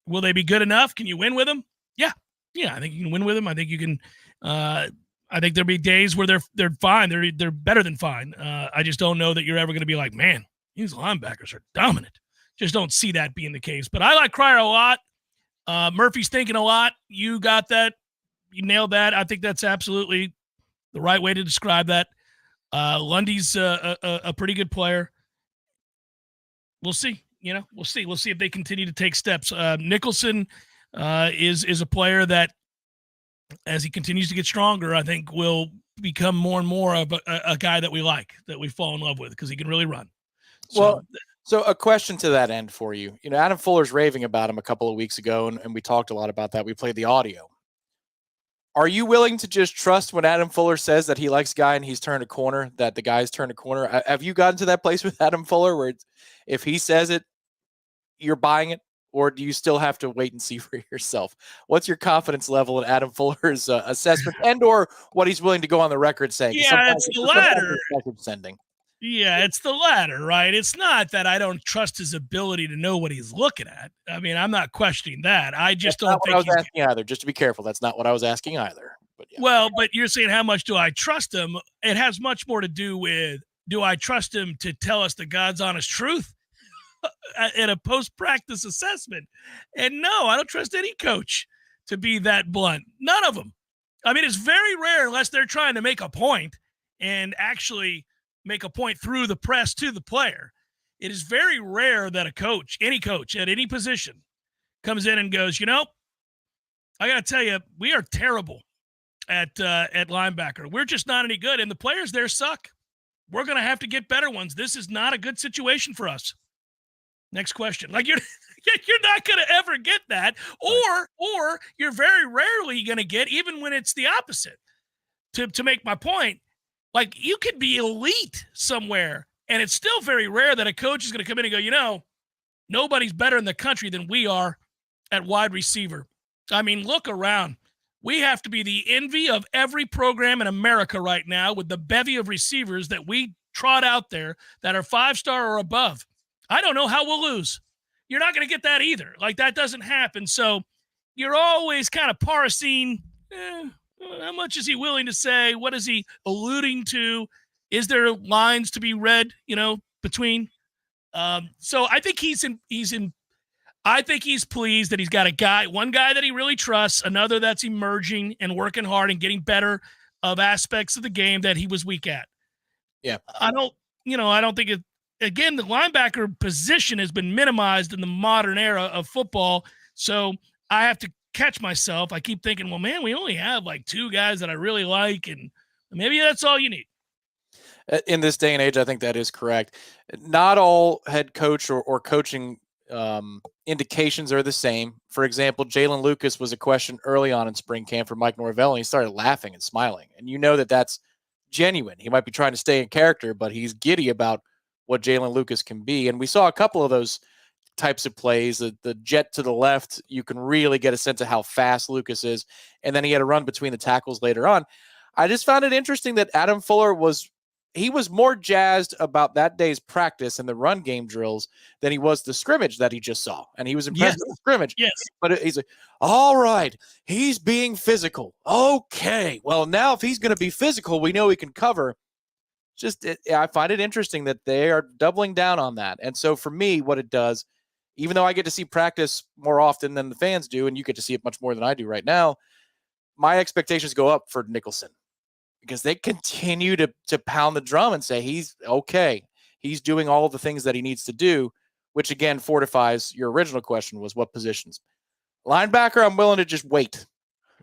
[SPEAKER 1] will they be good enough? Can you win with them? Yeah, I think you can win with them. I think you can. I think there'll be days where they're fine. They're better than fine. I just don't know that you're ever going to be like, man, these linebackers are dominant. Just don't see that being the case. But I like Cryer a lot. Murphy's thinking a lot. You got that. You nailed that. I think that's absolutely the right way to describe that. Lundy's a pretty good player. We'll see. We'll see. We'll see if they continue to take steps. Nicholson is a player that, as he continues to get stronger, I think will become more and more of a guy that we like, that we fall in love with, because he can really run.
[SPEAKER 2] So a question to that end for you. Adam Fuller's raving about him a couple of weeks ago, and we talked a lot about that. We played the audio. Are you willing to just trust when Adam Fuller says that he likes guy and he's turned a corner, that the guy's turned a corner? Have you gotten to that place with Adam Fuller where if he says it, you're buying it? Or do you still have to wait and see for yourself? What's your confidence level in Adam Fuller's assessment and or what he's willing to go on the record saying?
[SPEAKER 1] Yeah, it's the latter.
[SPEAKER 2] Sending.
[SPEAKER 1] Yeah, it's the latter, right? It's not that I don't trust his ability to know what he's looking at. I mean, I'm not questioning that. I just don't think
[SPEAKER 2] I was asking either. Just to be careful, that's not what I was asking either. But yeah.
[SPEAKER 1] Well, but you're saying how much do I trust him? It has much more to do with, do I trust him to tell us the God's honest truth in a post-practice assessment? And no, I don't trust any coach to be that blunt. None of them. I mean, it's very rare, unless they're trying to make a point and actually make a point through the press to the player. It is very rare that a coach, any coach at any position, comes in and goes, I got to tell you, we are terrible at linebacker. We're just not any good, and the players there suck. We're going to have to get better ones. This is not a good situation for us. Next question. Like, you're not going to ever get that, or you're very rarely going to get, even when it's the opposite. To make my point, like, you could be elite somewhere, and it's still very rare that a coach is going to come in and go, nobody's better in the country than we are at wide receiver. I mean, look around. We have to be the envy of every program in America right now with the bevy of receivers that we trot out there that are 5-star or above. I don't know how we'll lose. You're not going to get that either. Like, that doesn't happen. So you're always kind of parsing, how much is he willing to say? What is he alluding to? Is there lines to be read, between? So I think I think he's pleased that he's got one guy that he really trusts, another that's emerging and working hard and getting better of aspects of the game that he was weak at.
[SPEAKER 2] Yeah.
[SPEAKER 1] I don't think it, again, the linebacker position has been minimized in the modern era of football. So I have to catch myself. I keep thinking, well, man, we only have like two guys that I really like, and maybe that's all you need.
[SPEAKER 2] In this day and age, I think that is correct. Not all head coach or coaching indications are the same. For example, Jalen Lucas was a question early on in spring camp for Mike Norvell, and he started laughing and smiling. And that's genuine. He might be trying to stay in character, but he's giddy about what Jalen Lucas can be. And we saw a couple of those types of plays, the jet to the left. You can really get a sense of how fast Lucas is. And then he had a run between the tackles later on. I just found it interesting that Adam Fuller was more jazzed about that day's practice and the run game drills than he was the scrimmage that he just saw. And he was impressed with the scrimmage.
[SPEAKER 1] Yes.
[SPEAKER 2] But he's like, all right, he's being physical. Okay. Well, now if he's going to be physical, we know he can cover. I find it interesting that they are doubling down on that. And so for me, what it does, even though I get to see practice more often than the fans do, and you get to see it much more than I do right now, my expectations go up for Nicholson because they continue to pound the drum and say he's okay. He's doing all the things that he needs to do, which again fortifies your original question was what positions. Linebacker, I'm willing to just wait.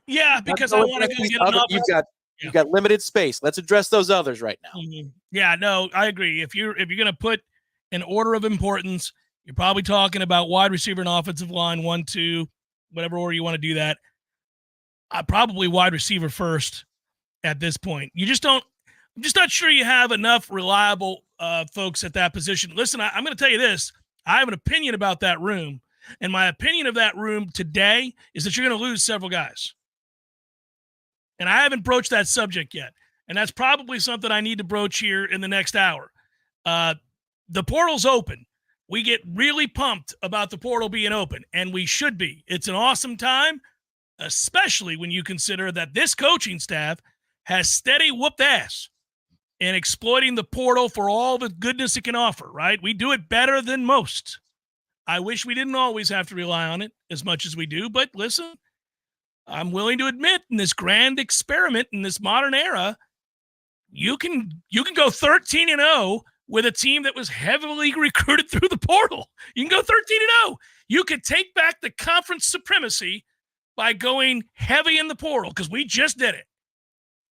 [SPEAKER 1] Yeah, because I want to go get another.
[SPEAKER 2] You've got limited space. Let's address those others right now.
[SPEAKER 1] Mm-hmm. Yeah, no, I agree. If you're going to put an order of importance, you're probably talking about wide receiver and offensive line, 1, 2, whatever order you want to do that. Probably wide receiver first at this point. I'm just not sure you have enough reliable folks at that position. Listen, I'm going to tell you this. I have an opinion about that room, and my opinion of that room today is that you're going to lose several guys. And I haven't broached that subject yet. And that's probably something I need to broach here in the next hour. The portal's open. We get really pumped about the portal being open, and we should be. It's an awesome time, especially when you consider that this coaching staff has steady whooped ass in exploiting the portal for all the goodness it can offer, right? We do it better than most. I wish we didn't always have to rely on it as much as we do, but listen, I'm willing to admit in this grand experiment in this modern era, you can go 13-0 with a team that was heavily recruited through the portal. You can go 13-0. You could take back the conference supremacy by going heavy in the portal because we just did it.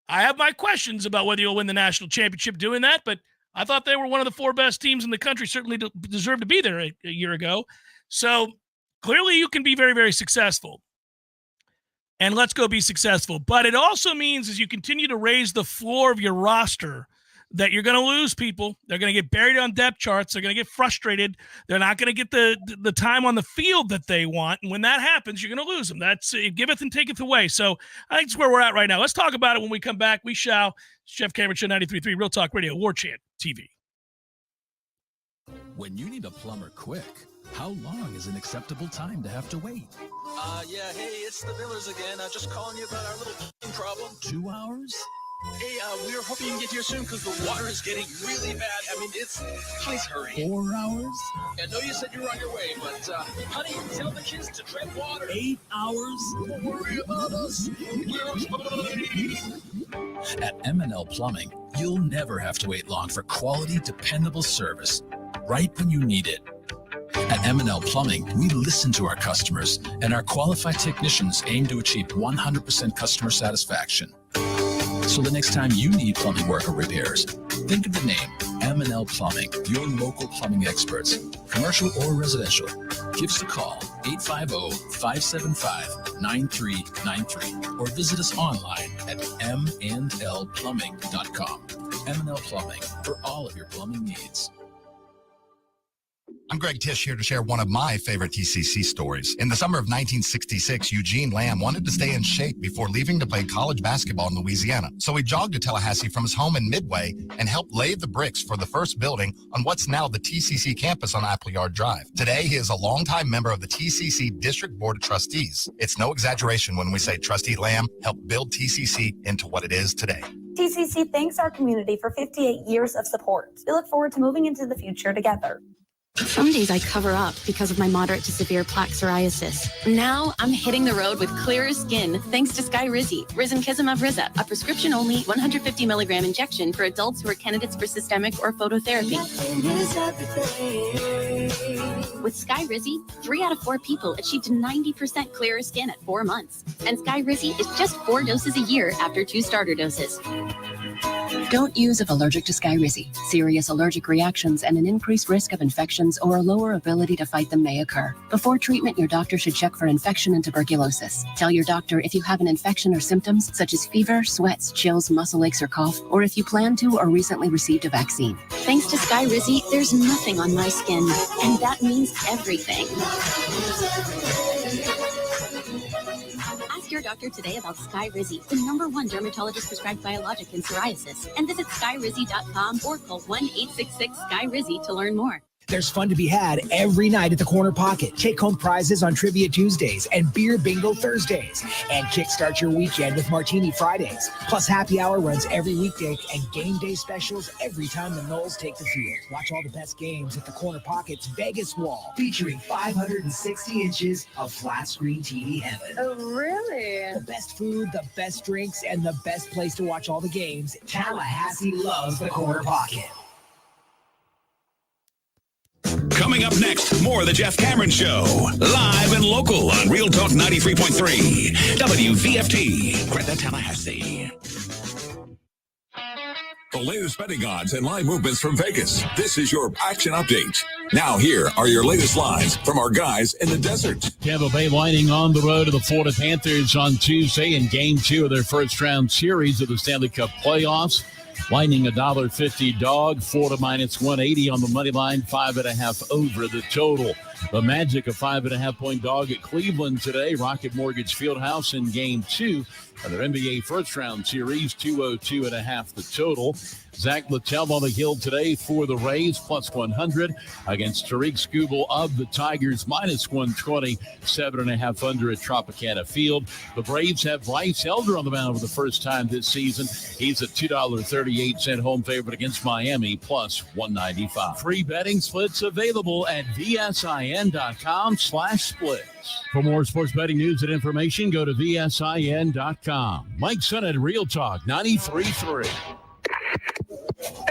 [SPEAKER 1] I have my questions about whether you'll win the national championship doing that, but I thought they were one of the 4 best teams in the country, certainly deserved to be there a year ago. So clearly you can be very, very successful. And let's go be successful. But it also means as you continue to raise the floor of your roster that you're going to lose people. They're going to get buried on depth charts. They're going to get frustrated. They're not going to get the time on the field that they want. And when that happens, you're going to lose them. That's it giveth and taketh away. So I think it's where we're at right now. Let's talk about it when we come back. We shall. Jeff Cameron Show 93.3 Real Talk Radio, Warchant TV.
[SPEAKER 15] When you need a plumber quick, how long is an acceptable time to have to wait?
[SPEAKER 16] Yeah, hey, it's the Millers again. Just calling you about our little problem.
[SPEAKER 15] 2 hours?
[SPEAKER 16] Hey, we were hoping you can get here soon because the water is getting really bad. I mean, please hurry.
[SPEAKER 15] 4 hours?
[SPEAKER 16] I know you said you were on your way, but, honey, tell the kids to tread water.
[SPEAKER 15] 8 hours?
[SPEAKER 16] Don't worry about us. We're fine.
[SPEAKER 15] At M&L Plumbing, you'll never have to wait long for quality, dependable service right when you need it. At M&L Plumbing, we listen to our customers, and our qualified technicians aim to achieve 100% customer satisfaction. So the next time you need plumbing work or repairs, think of the name M&L Plumbing, your local plumbing experts, commercial or residential. Give us a call, 850-575-9393, or visit us online at mndlplumbing.com. M&L Plumbing, for all of your plumbing needs.
[SPEAKER 17] I'm Greg Tisch here to share one of my favorite TCC stories. In the summer of 1966, Eugene Lamb wanted to stay in shape before leaving to play college basketball in Louisiana. So he jogged to Tallahassee from his home in Midway and helped lay the bricks for the first building on what's now the TCC campus on Appleyard Drive. Today, he is a longtime member of the TCC District Board of Trustees. It's no exaggeration when we say Trustee Lamb helped build TCC into what it is today.
[SPEAKER 18] TCC thanks our community for 58 years of support. We look forward to moving into the future together.
[SPEAKER 19] Some days I cover up because of my moderate to severe plaque psoriasis. Now I'm hitting the road with clearer skin thanks to Skyrizi, Risankizumab Riza, a prescription-only 150 milligram injection for adults who are candidates for systemic or phototherapy. With Skyrizi, 3 out of 4 people achieved 90% clearer skin at 4 months. And Skyrizi is just 4 doses a year after 2 starter doses. Don't use if allergic to Skyrizi. Serious allergic reactions and an increased risk of infections or a lower ability to fight them may occur. Before treatment, your doctor should check for infection and tuberculosis. Tell your doctor if you have an infection or symptoms such as fever, sweats, chills, muscle aches, or cough, or if you plan to or recently received a vaccine. Thanks to Skyrizi, there's nothing on my skin, and that means everything. Ask your doctor today about Skyrizi, the #1 dermatologist-prescribed biologic in psoriasis, and visit skyrizi.com or call 1-866-SKYRIZI to learn more.
[SPEAKER 20] There's fun to be had every night at the Corner Pocket. Take-home prizes on Trivia Tuesdays and Beer Bingo Thursdays. And kickstart your weekend with Martini Fridays. Plus, happy hour runs every weekday and game day specials every time the Noles take the field. Watch all the best games at the Corner Pocket's Vegas Wall, featuring 560 inches of flat-screen TV heaven.
[SPEAKER 18] Oh, really?
[SPEAKER 20] The best food, the best drinks, and the best place to watch all the games. Tallahassee loves the Corner Pocket.
[SPEAKER 10] Coming up next, more of the Jeff Cameron Show. Live and local on Real Talk 93.3 WVFT. Greta, Tallahassee.
[SPEAKER 21] The latest betting odds and live movements from Vegas. This is your action update. Now here are your latest lines from our guys in the desert.
[SPEAKER 22] Tampa Bay lining on the road to the Florida Panthers on Tuesday in Game 2 of their first-round series of the Stanley Cup playoffs. Lightning $1.50 dog, Florida minus 180 on the money line, 5.5 over the total. The Magic a 5.5-point dog at Cleveland today. Rocket Mortgage Fieldhouse in Game 2 of their NBA first-round series, 202.5 the total. Zach Littell on the hill today for the Rays, plus 100 against Tariq Skubal of the Tigers, minus 120, 7.5 under at Tropicana Field. The Braves have Bryce Elder on the mound for the first time this season. He's a $2.38 home favorite against Miami, plus 195. Free betting splits available at vsin.com/splits. For more sports betting news and information, go to vsin.com. Mike Sennett, Real Talk 93.3.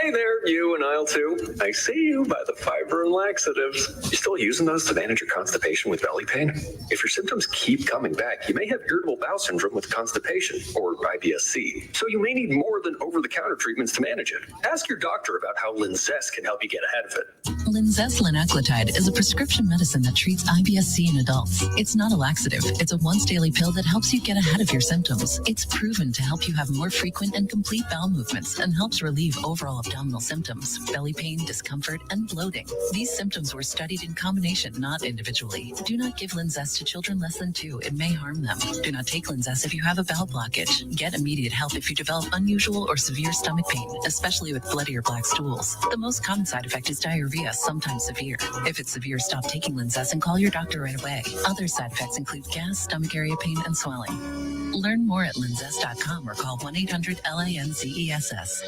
[SPEAKER 23] Hey there, you and aisle 2. I see you by the fiber and laxatives. You still using those to manage your constipation with belly pain? If your symptoms keep coming back, you may have irritable bowel syndrome with constipation, or IBS-C. So you may need more than over-the-counter treatments to manage it. Ask your doctor about how Linzess can help you get ahead of it.
[SPEAKER 24] Linzess linaclotide is a prescription medicine that treats IBS-C in adults. It's not a laxative. It's a once-daily pill that helps you get ahead of your symptoms. It's proven to help you have more frequent and complete bowel movements and helps relieve overall abdominal symptoms, belly pain, discomfort, and bloating. These symptoms were studied in combination, not individually. Do not give Linzess to children less than 2. It may harm them. Do not take Linzess if you have a bowel blockage. Get immediate help if you develop unusual or severe stomach pain, especially with bloody or black stools. The most common side effect is diarrhea, sometimes severe. If it's severe, stop taking Linzess and call your doctor right away. Other side effects include gas, stomach area pain, and swelling. Learn more at linzess.com or call 1-800-LANZESS.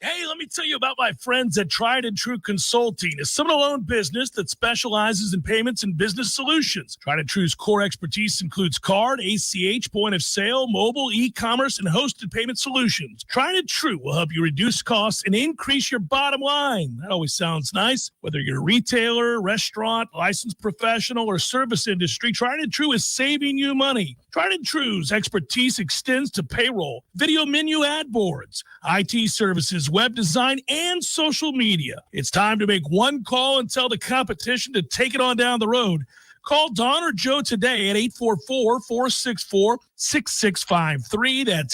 [SPEAKER 1] Hey, let me tell you about my friends at Tried and True Consulting, a Seminole-owned business that specializes in payments and business solutions. Tried and True's core expertise includes card, ACH, point of sale, mobile, e-commerce, and hosted payment solutions. Tried and True will help you reduce costs and increase your bottom line. That always sounds nice. Whether you're a retailer, restaurant, licensed professional, or service industry, Tried and True is saving you money. Tried and True's expertise extends to payroll, video menu ad boards, IT services, web design, and social media. It's time to make one call and tell the competition to take it on down the road. Call Don or Joe today at 844-464-6653. That's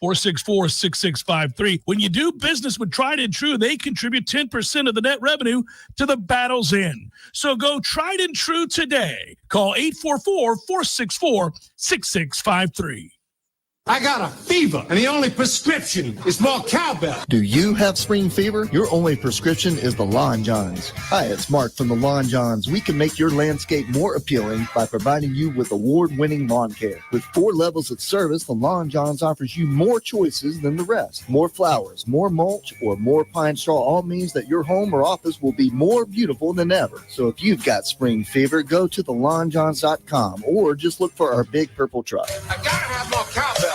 [SPEAKER 1] 844-464-6653. When you do business with Tried and True, they contribute 10% of the net revenue to the battle's end. So go Tried and True today. Call 844-464-6653.
[SPEAKER 25] I got a fever, and the only prescription is more cowbell.
[SPEAKER 26] Do you have spring fever? Your only prescription is the Lawn Johns. Hi, it's Mark from the Lawn Johns. We can make your landscape more appealing by providing you with award-winning lawn care. With 4 levels of service, the Lawn Johns offers you more choices than the rest. More flowers, more mulch, or more pine straw all means that your home or office will be more beautiful than ever. So if you've got spring fever, go to thelawnjohns.com or just look for our big purple truck.
[SPEAKER 25] I gotta have more cowbell.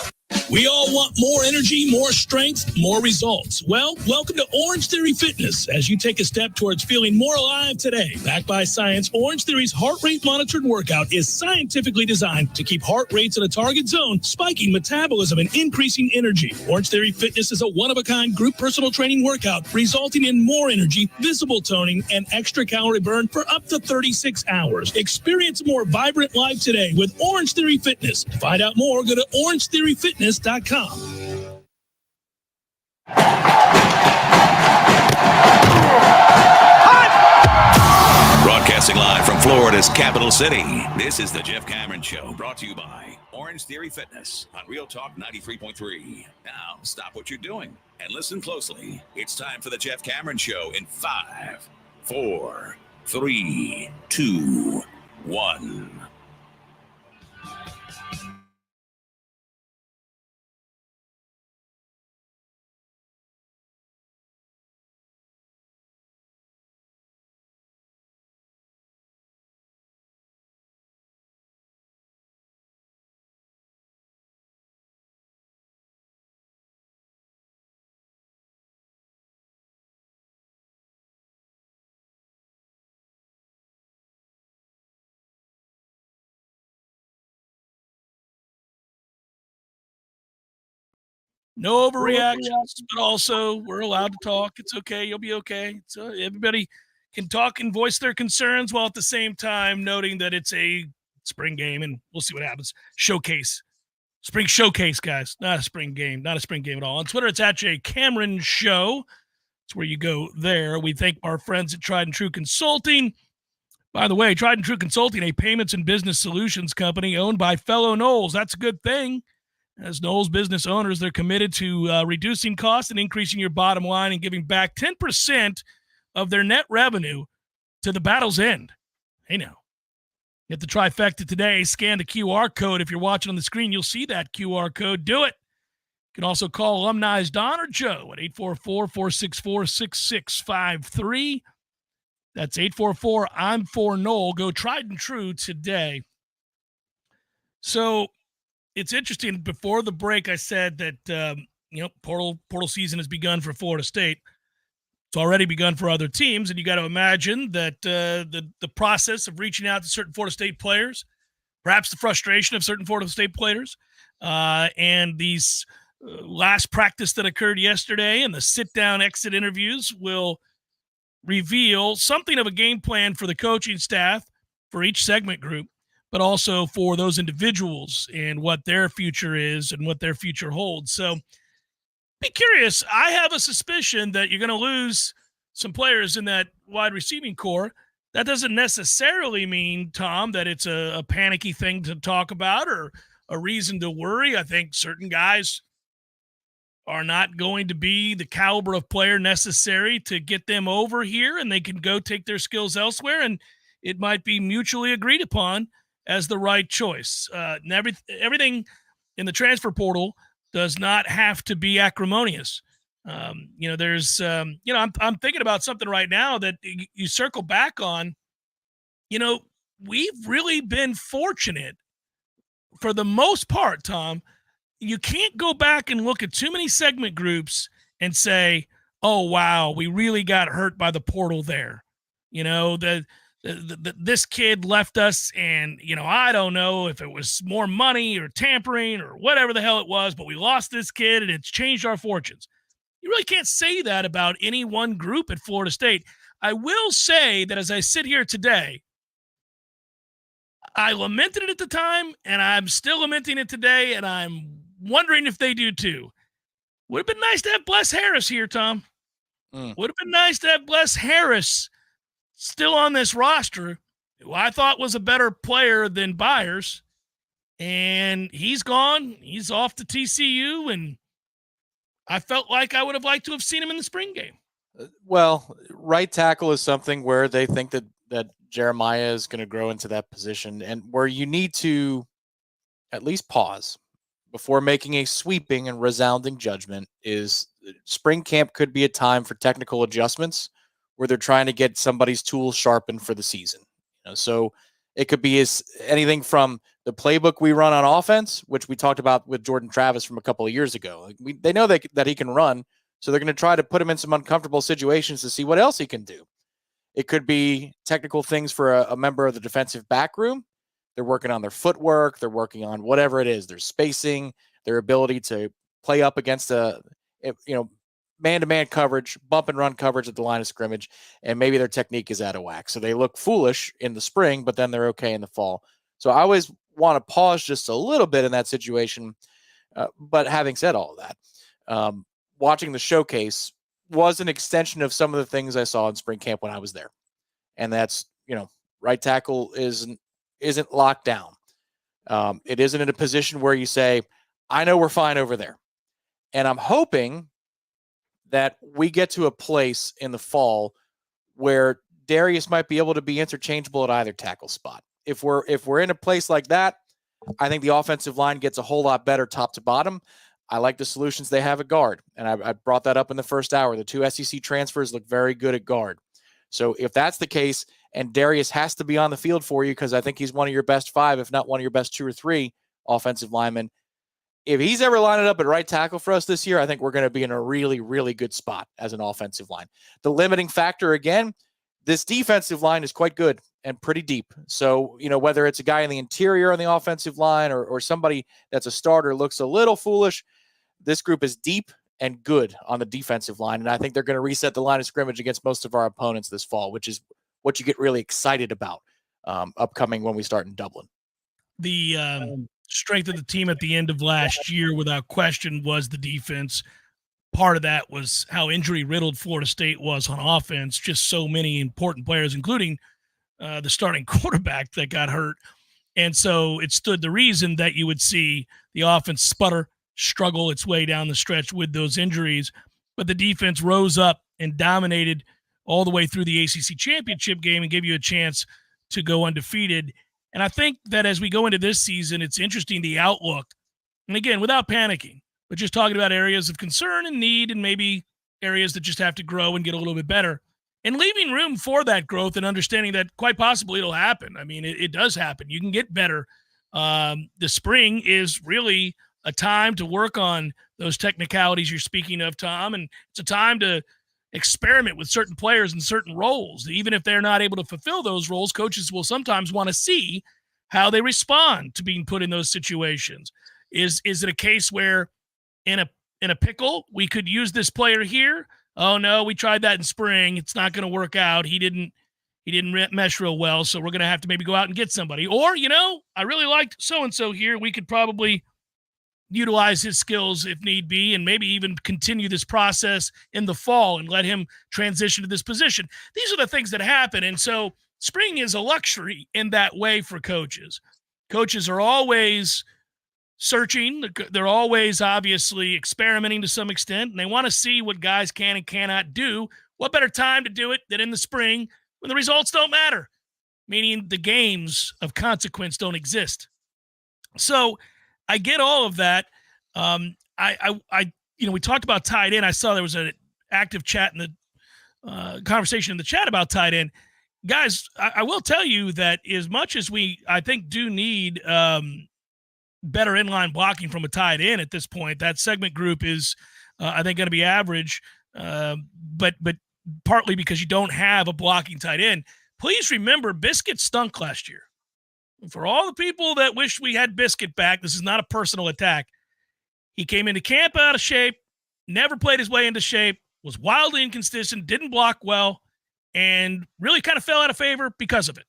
[SPEAKER 9] We all want more energy, more strength, more results. Well, welcome to Orange Theory Fitness as you take a step towards feeling more alive today. Backed by science, Orange Theory's heart rate monitored workout is scientifically designed to keep heart rates in a target zone, spiking metabolism and increasing energy. Orange Theory Fitness is a one-of-a-kind group personal training workout resulting in more energy, visible toning, and extra calorie burn for up to 36 hours. Experience a more vibrant life today with Orange Theory Fitness. To find out more, go to orangetheoryfitness.com.
[SPEAKER 10] Broadcasting live from Florida's capital city, this is the Jeff Cameron Show, brought to you by Orange Theory Fitness on Real Talk 93.3. Now, stop what you're doing and listen closely. It's time for the Jeff Cameron Show in 5, 4, 3, 2, 1.
[SPEAKER 1] No overreactions, but also we're allowed to talk. It's okay. You'll be okay. So everybody can talk and voice their concerns while at the same time noting that it's a spring game, and we'll see what happens. Showcase. Spring showcase, guys. Not a spring game. Not a spring game at all. On Twitter, it's at J Cameron Show. It's where you go there. We thank our friends at Tried and True Consulting. By the way, Tried and True Consulting, a payments and business solutions company owned by fellow Noles. That's a good thing. As Noles business owners, they're committed to reducing costs and increasing your bottom line and giving back 10% of their net revenue to the battle's end. Hey, now. Get the trifecta today. Scan the QR code. If you're watching on the screen, you'll see that QR code. Do it. You can also call Alumni's Don or Joe at 844-464-6653. That's 844-I'm4Noel. Go Tried and True today. So it's interesting. Before the break, I said that portal season has begun for Florida State. It's already begun for other teams, and you got to imagine that the process of reaching out to certain Florida State players, perhaps the frustration of certain Florida State players, and these last practice that occurred yesterday and the sit-down exit interviews will reveal something of a game plan for the coaching staff for each segment group, but also for those individuals and what their future is and what their future holds. So be curious. I have a suspicion that you're going to lose some players in that wide receiving core. That doesn't necessarily mean, Tom, that it's a panicky thing to talk about or a reason to worry. I think certain guys are not going to be the caliber of player necessary to get them over here, and they can go take their skills elsewhere, and it might be mutually agreed upon as the right choice. And everything in the transfer portal does not have to be acrimonious. I'm thinking about something right now that you circle back on. We've really been fortunate for the most part, Tom. You can't go back and look at too many segment groups and say, oh, wow, we really got hurt by the portal there. This kid left us, and I don't know if it was more money or tampering or whatever the hell it was, but we lost this kid and it's changed our fortunes. You really can't say that about any one group at Florida State. I will say that as I sit here today, I lamented it at the time, and I'm still lamenting it today, and I'm wondering if they do too. Would have been nice to have Bless Harris here, Tom. Would have been nice to have Bless Harris still on this roster, who I thought was a better player than Byers, and he's gone. He's off to TCU, and I felt like I would have liked to have seen him in the spring game.
[SPEAKER 2] Well, right tackle is something where they think that Jeremiah is going to grow into that position, and where you need to at least pause before making a sweeping and resounding judgment is spring camp could be a time for technical adjustments where they're trying to get somebody's tools sharpened for the season. So it could be anything from the playbook we run on offense, which we talked about with Jordan Travis from a couple of years ago. They know that he can run, so they're going to try to put him in some uncomfortable situations to see what else he can do. It could be technical things for a member of the defensive back room. They're working on their footwork. They're working on whatever it is, their spacing, their ability to play up against man-to-man coverage, bump and run coverage at the line of scrimmage, and maybe their technique is out of whack. So they look foolish in the spring, but then they're okay in the fall. So I always want to pause just a little bit in that situation. But having said all of that, watching the showcase was an extension of some of the things I saw in spring camp when I was there. And that's, right tackle isn't locked down. It isn't in a position where you say, I know we're fine over there. And I'm hoping that we get to a place in the fall where Darius might be able to be interchangeable at either tackle spot. If we're in a place like that, I think the offensive line gets a whole lot better top to bottom. I like the solutions they have at guard, and I brought that up in the first hour. The two SEC transfers look very good at guard. So if that's the case, and Darius has to be on the field for you because I think he's one of your best 5, if not one of your best 2 or 3 offensive linemen, if he's ever lined up at right tackle for us this year, I think we're going to be in a really, really good spot as an offensive line. The limiting factor, again, this defensive line is quite good and pretty deep. So, whether it's a guy in the interior on the offensive line or somebody that's a starter looks a little foolish, this group is deep and good on the defensive line, and I think they're going to reset the line of scrimmage against most of our opponents this fall, which is what you get really excited about upcoming when we start in Dublin.
[SPEAKER 1] The strength of the team at the end of last year, without question, was the defense. Part of that was how injury-riddled Florida State was on offense. Just so many important players, including the starting quarterback that got hurt. And so it stood to reason that you would see the offense sputter, struggle its way down the stretch with those injuries. But the defense rose up and dominated all the way through the ACC championship game and gave you a chance to go undefeated. And I think that as we go into this season, it's interesting, the outlook. And again, without panicking, but just talking about areas of concern and need and maybe areas that just have to grow and get a little bit better. And leaving room for that growth and understanding that quite possibly it'll happen. I mean, it does happen. You can get better. The spring is really a time to work on those technicalities you're speaking of, Tom, and it's a time to experiment with certain players in certain roles. Even if they're not able to fulfill those roles, coaches will sometimes want to see how they respond to being put in those situations. Is it a case where in a pickle, we could use this player here? Oh no, we tried that in spring. It's not going to work out. He didn't mesh real well, so we're going to have to maybe go out and get somebody. Or, I really liked so-and-so here. We could probably utilize his skills if need be, and maybe even continue this process in the fall and let him transition to this position. These are the things that happen. And so spring is a luxury in that way for coaches. Coaches are always searching. They're always obviously experimenting to some extent, and they want to see what guys can and cannot do. What better time to do it than in the spring when the results don't matter, meaning the games of consequence don't exist. So I get all of that. We talked about tight end. I saw there was an active chat in the conversation in the chat about tight end. Guys, I will tell you that as much as I think do need better inline blocking from a tight end at this point, that segment group is, I think, going to be average, but partly because you don't have a blocking tight end. Please remember, Biscuit stunk last year. For all the people that wish we had Biscuit back, this is not a personal attack. He came into camp out of shape, never played his way into shape, was wildly inconsistent, didn't block well, and really kind of fell out of favor because of it.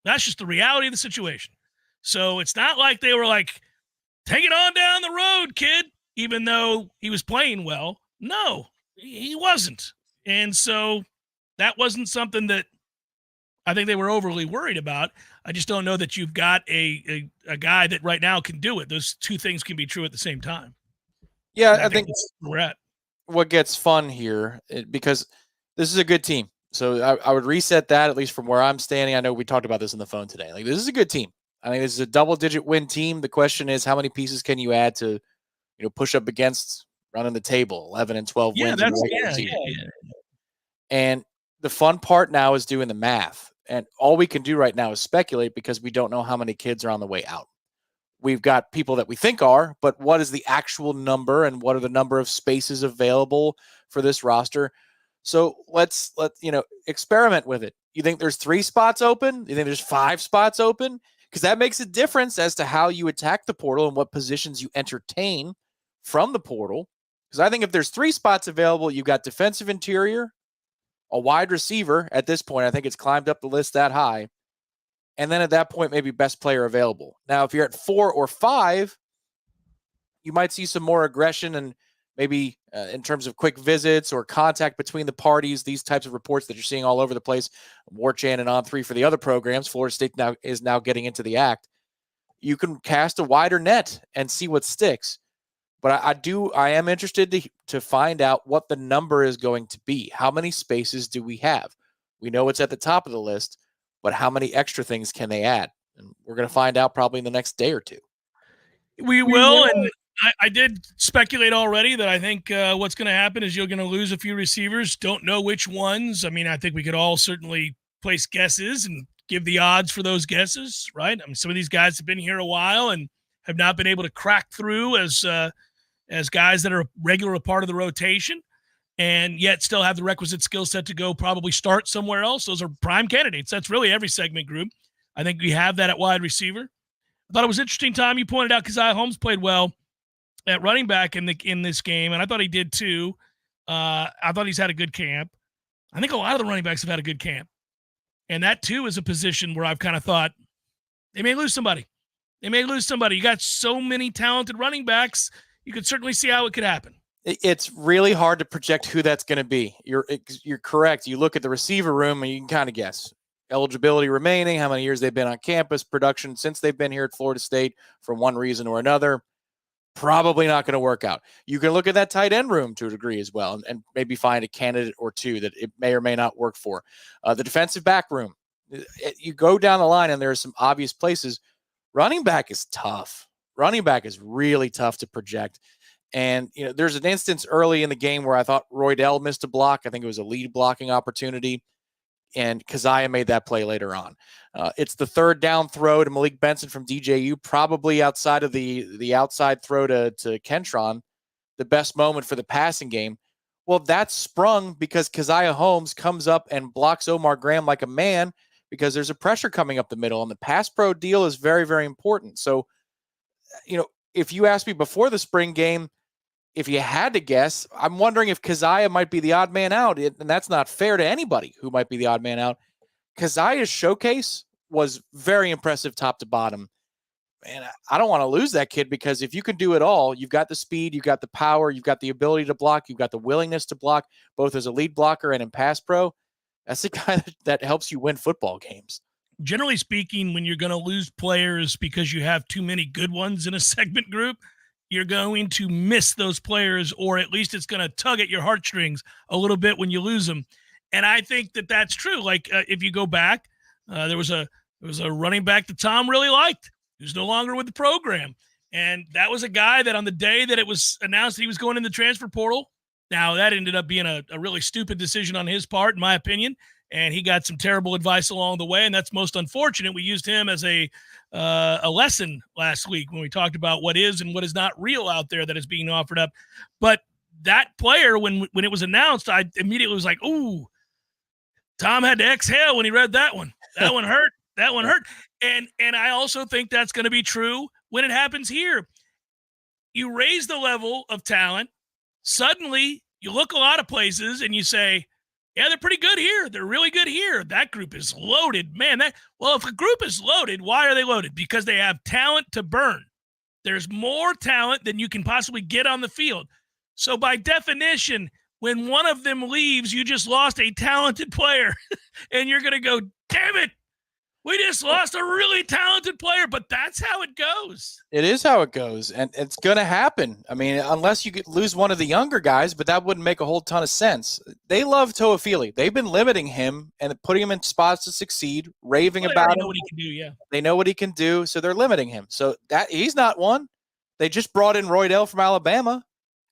[SPEAKER 1] That's just the reality of the situation. So it's not like they were like, take it on down the road, kid, even though he was playing well. No, he wasn't. And so that wasn't something that I think they were overly worried about. I just don't know that you've got a guy that right now can do it. Those two things can be true at the same time.
[SPEAKER 2] Yeah, I think
[SPEAKER 1] that's where we're at.
[SPEAKER 2] What gets fun here, because this is a good team. So I would reset that, at least from where I'm standing. I know we talked about this on the phone today. Like, this is a good team. I think this is a double-digit win team. The question is, how many pieces can you add to, push up against running the table, 11 and 12 wins. And the fun part now is doing the math. And all we can do right now is speculate because we don't know how many kids are on the way out. We've got people that we think are, but what is the actual number and what are the number of spaces available for this roster? So let's experiment with it. You think there's 3 spots open? You think there's 5 spots open? Because that makes a difference as to how you attack the portal and what positions you entertain from the portal. Because I think if there's 3 spots available, you've got defensive interior, a wide receiver. At this point, I think it's climbed up the list that high. And then at that point, maybe best player available. Now, if you're at 4 or 5, you might see some more aggression and maybe in terms of quick visits or contact between the parties, these types of reports that you're seeing all over the place. Warchant and On3 for the other programs. Florida State is now getting into the act. You can cast a wider net and see what sticks. But I am interested to find out what the number is going to be. How many spaces do we have? We know it's at the top of the list, but how many extra things can they add? And we're going to find out probably in the next day or two.
[SPEAKER 1] We will, and I did speculate already that I think what's going to happen is you're going to lose a few receivers. Don't know which ones. I mean, I think we could all certainly place guesses and give the odds for those guesses, right? I mean, some of these guys have been here a while and have not been able to crack through as guys that are a regular part of the rotation and yet still have the requisite skill set to go probably start somewhere else. Those are prime candidates. That's really every segment group. I think we have that at wide receiver. I thought it was interesting, Tom, you pointed out Keziah Holmes played well. at running back in this game, and I thought he did too. I thought he's had a good camp. I think a lot of the running backs have had a good camp. And that, too, is a position where I've kind of thought they may lose somebody. You got so many talented running backs, you could certainly see how it could happen.
[SPEAKER 2] It's really hard to project who that's going to be. You're correct. You look at the receiver room, and you can kind of guess. Eligibility remaining, how many years they've been on campus, production since they've been here at Florida State for one reason or another. Probably not going to work out. You can look at that tight end room to a degree as well and maybe find a candidate or two that it may or may not work for. The defensive back room, you go down the line and there are some obvious places. Running back is tough. Running back is really tough to project. And, there's an instance early in the game where I thought Roydell missed a block. I think it was a lead blocking opportunity. And Keziah made that play later on. It's the third down throw to Malik Benson from DJU, probably outside of the outside throw to Kentron, the best moment for the passing game. Well, that's sprung because Keziah Holmes comes up and blocks Omar Graham like a man because there's a pressure coming up the middle, and the pass pro deal is very, very important. So, if you asked me before the spring game, if you had to guess, I'm wondering if Keziah might be the odd man out, and that's not fair to anybody who might be the odd man out. Keziah's showcase was very impressive top to bottom. And I don't want to lose that kid because if you can do it all, you've got the speed, you've got the power, you've got the ability to block, you've got the willingness to block, both as a lead blocker and in pass pro. That's the guy that helps you win football games.
[SPEAKER 1] Generally speaking, when you're going to lose players because you have too many good ones in a segment group, you're going to miss those players, or at least it's going to tug at your heartstrings a little bit when you lose them. And I think that that's true. Like if you go back, there was a running back that Tom really liked, who's no longer with the program. And that was a guy that on the day that it was announced that he was going in the transfer portal, now that ended up being a really stupid decision on his part, in my opinion. And he got some terrible advice along the way, and that's most unfortunate. We used him as a lesson last week when we talked about what is and what is not real out there that is being offered up. But that player, when it was announced, I immediately was like, ooh, Tom had to exhale when he read that one. That one hurt. That one hurt. And I also think that's going to be true when it happens here. You raise the level of talent. Suddenly, you look a lot of places and you say, yeah, they're pretty good here. They're really good here. That group is loaded. Man, if a group is loaded, why are they loaded? Because they have talent to burn. There's more talent than you can possibly get on the field. So by definition, when one of them leaves, you just lost a talented player. And you're going to go, damn it, we just lost a really talented player. But that's how it goes.
[SPEAKER 2] It is how it goes, and it's going to happen. I mean, unless you could lose one of the younger guys, but that wouldn't make a whole ton of sense. They love Toafili. They've been limiting him and putting him in spots to succeed, raving about him.
[SPEAKER 1] They know what he can do, yeah.
[SPEAKER 2] They know what he can do, so they're limiting him. So that he's not one. They just brought in Roydell from Alabama.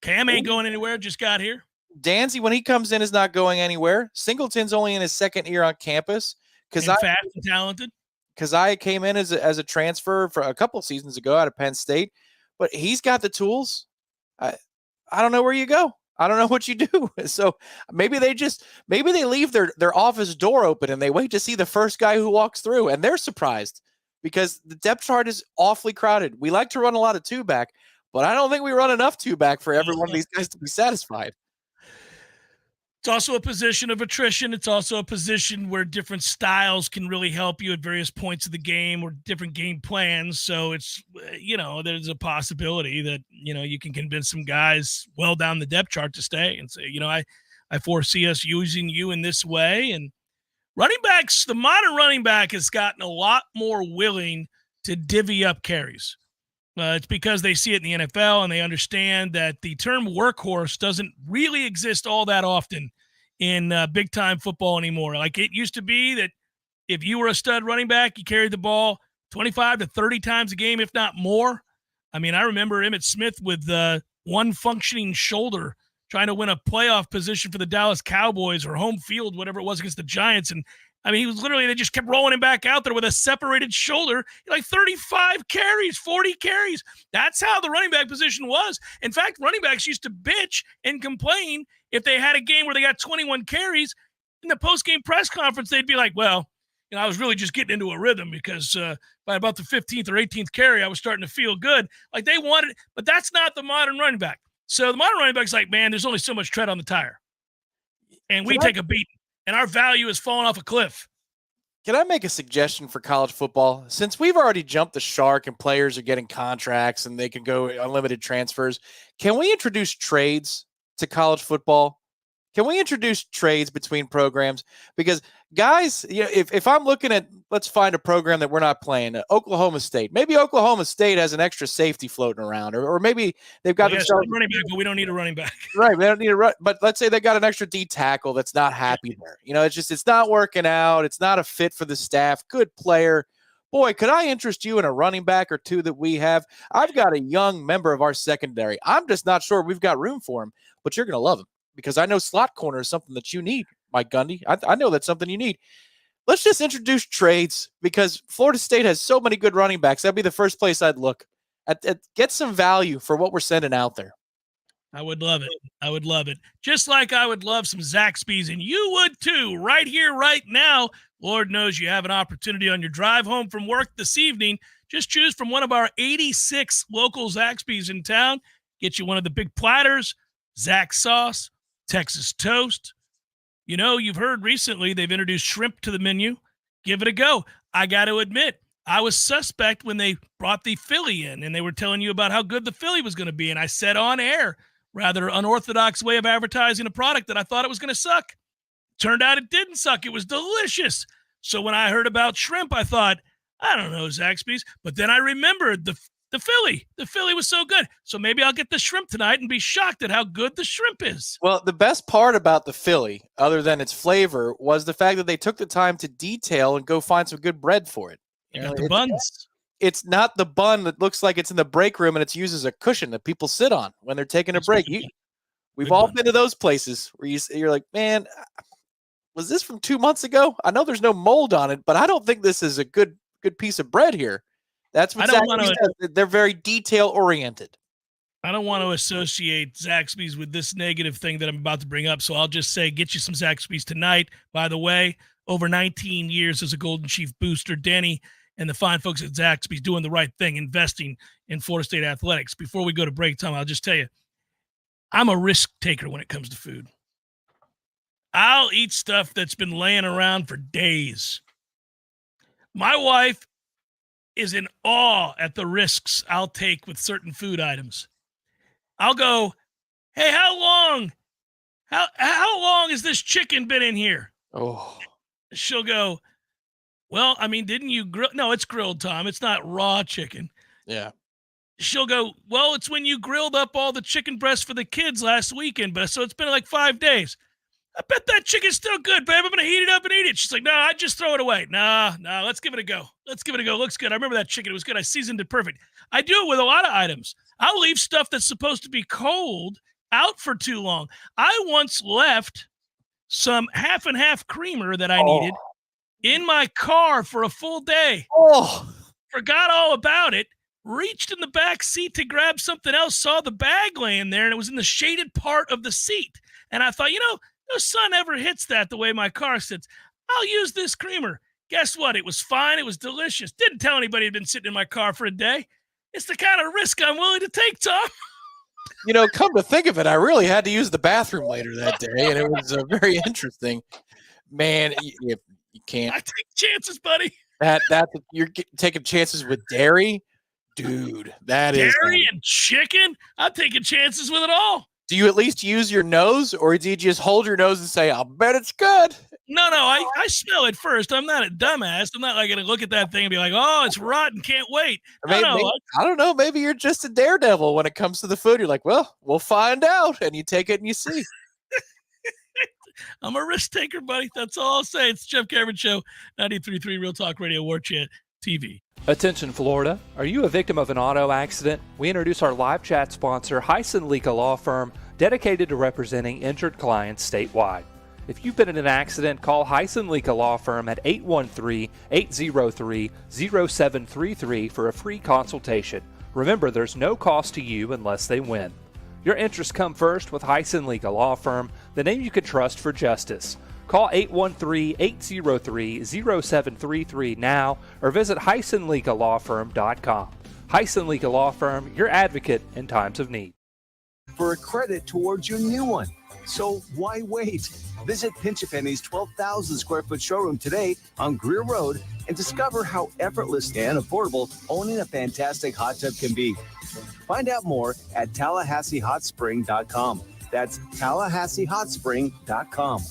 [SPEAKER 1] Cam ain't going anywhere, just got here.
[SPEAKER 2] Danzy, when he comes in, is not going anywhere. Singleton's only in his second year on campus.
[SPEAKER 1] Fast and talented.
[SPEAKER 2] Keziah came in as a transfer for a couple of seasons ago out of Penn State, but he's got the tools. I don't know where you go. I don't know what you do. So maybe they leave their office door open and they wait to see the first guy who walks through, and they're surprised because the depth chart is awfully crowded. We like to run a lot of two back, but I don't think we run enough two back for every one of these guys to be satisfied.
[SPEAKER 1] It's also a position of attrition. It's also a position where different styles can really help you at various points of the game or different game plans. So it's, there's a possibility that, you can convince some guys well down the depth chart to stay and say, I foresee us using you in this way. And running backs, the modern running back has gotten a lot more willing to divvy up carries. It's because they see it in the NFL and they understand that the term workhorse doesn't really exist all that often in big-time football anymore. Like it used to be that if you were a stud running back, you carried the ball 25 to 30 times a game, if not more. I mean, I remember Emmitt Smith with one functioning shoulder trying to win a playoff position for the Dallas Cowboys or home field, whatever it was, against the Giants. And I mean, they just kept rolling him back out there with a separated shoulder, like 35 carries, 40 carries. That's how the running back position was. In fact, running backs used to bitch and complain if they had a game where they got 21 carries. In the post-game press conference, they'd be like, well, I was really just getting into a rhythm because by about the 15th or 18th carry, I was starting to feel good. Like they wanted, but that's not the modern running back. So the modern running back's like, man, there's only so much tread on the tire. And we take a beat, and our value is falling off a cliff.
[SPEAKER 2] Can I make a suggestion for college football? Since we've already jumped the shark and players are getting contracts and they can go unlimited transfers, can we introduce trades to college football? Can we introduce trades between programs? Because guys, if I'm looking at, let's find a program that we're not playing, Oklahoma State. Maybe Oklahoma State has an extra safety floating around, or maybe they've got themselves
[SPEAKER 1] running back, but we don't need a running back.
[SPEAKER 2] Right, they don't need a run. But let's say they got an extra D tackle that's not happy there. It's not working out. It's not a fit for the staff. Good player. Boy, could I interest you in a running back or two that we have? I've got a young member of our secondary. I'm just not sure we've got room for him, but you're going to love him. Because I know slot corner is something that you need, Mike Gundy. I know that's something you need. Let's just introduce trades because Florida State has so many good running backs. That'd be the first place I'd look at. Get some value for what we're sending out there.
[SPEAKER 1] I would love it. I would love it. Just like I would love some Zaxby's, and you would too, right here, right now. Lord knows you have an opportunity on your drive home from work this evening. Just choose from one of our 86 local Zaxby's in town. Get you one of the big platters, Zax sauce, Texas toast. You've heard recently they've introduced shrimp to the menu. Give it a go. I got to admit, I was suspect when they brought the Philly in and they were telling you about how good the Philly was going to be. And I said on air, rather unorthodox way of advertising a product, that I thought it was going to suck. Turned out it didn't suck. It was delicious. So when I heard about shrimp, I thought, I don't know, Zaxby's. But then I remembered the Philly. The Philly was so good. So maybe I'll get the shrimp tonight and be shocked at how good the shrimp is.
[SPEAKER 2] Well, the best part about the Philly, other than its flavor, was the fact that they took the time to detail and go find some good bread for it.
[SPEAKER 1] You got the buns.
[SPEAKER 2] It's not the bun that looks like it's in the break room and it's used as a cushion that people sit on when they're taking a break. We've all been to those places where you're like, man, was this from 2 months ago? I know there's no mold on it, but I don't think this is a good piece of bread here. That's what Zaxby's does. They're very detail-oriented.
[SPEAKER 1] I don't want to associate Zaxby's with this negative thing that I'm about to bring up, so I'll just say get you some Zaxby's tonight. By the way, over 19 years as a Golden Chief booster, Denny and the fine folks at Zaxby's doing the right thing, investing in Florida State athletics. Before we go to break time, I'll just tell you, I'm a risk taker when it comes to food. I'll eat stuff that's been laying around for days. My wife is in awe at the risks I'll take with certain food items. I'll go, hey, how long has this chicken been in here?
[SPEAKER 2] Oh.
[SPEAKER 1] She'll go, well, didn't you grill? No, it's grilled, Tom. It's not raw chicken.
[SPEAKER 2] Yeah.
[SPEAKER 1] She'll go, well, it's when you grilled up all the chicken breasts for the kids last weekend, but so it's been like 5 days. I bet that chicken's still good, babe. I'm going to heat it up and eat it. She's like, no, I'd just throw it away. No, let's give it a go. Looks good. I remember that chicken. It was good. I seasoned it perfect. I do it with a lot of items. I'll leave stuff that's supposed to be cold out for too long. I once left some half and half creamer that I needed in my car for a full day. Forgot all about it. Reached in the back seat to grab something else, saw the bag laying there, and it was in the shaded part of the seat. And I thought, no sun ever hits that the way my car sits. I'll use this creamer. Guess what? It was fine. It was delicious. Didn't tell anybody it'd been sitting in my car for a day. It's the kind of risk I'm willing to take, Tom.
[SPEAKER 2] Come to think of it, I really had to use the bathroom later that day, and it was very interesting. Man, you can't.
[SPEAKER 1] I take chances, buddy.
[SPEAKER 2] You're taking chances with dairy? Dude, that is
[SPEAKER 1] dairy and chicken? I'm taking chances with it all.
[SPEAKER 2] Do you at least use your nose, or do you just hold your nose and say, I'll bet it's good?
[SPEAKER 1] No, I smell it first. I'm not a dumbass. I'm not going to look at that thing and be like, oh, it's rotten, can't wait.
[SPEAKER 2] I don't know. Maybe you're just a daredevil when it comes to the food. You're like, well, we'll find out. And you take it and you see.
[SPEAKER 1] I'm a risk taker, buddy. That's all I'll say. It's the Jeff Cameron Show, 93.3 Real Talk Radio, Warchant TV.
[SPEAKER 3] Attention, Florida. Are you a victim of an auto accident? We introduce our live chat sponsor, Hyson Leaka Law Firm, dedicated to representing injured clients statewide. If you've been in an accident, call Hyson Leaka Law Firm at 813-803-0733 for a free consultation. Remember, there's no cost to you unless they win. Your interests come first with Hyson Leaka Law Firm, the name you can trust for justice. Call 813-803-0733 now or visit HeissenLegalawFirm.com. Heisen Legal Law Firm, your advocate in times of need.
[SPEAKER 4] For a credit towards your new one. So why wait? Visit Pinch A Penny's 12,000 square foot showroom today on Greer Road and discover how effortless and affordable owning a fantastic hot tub can be. Find out more at TallahasseeHotSpring.com. That's TallahasseeHotSpring.com.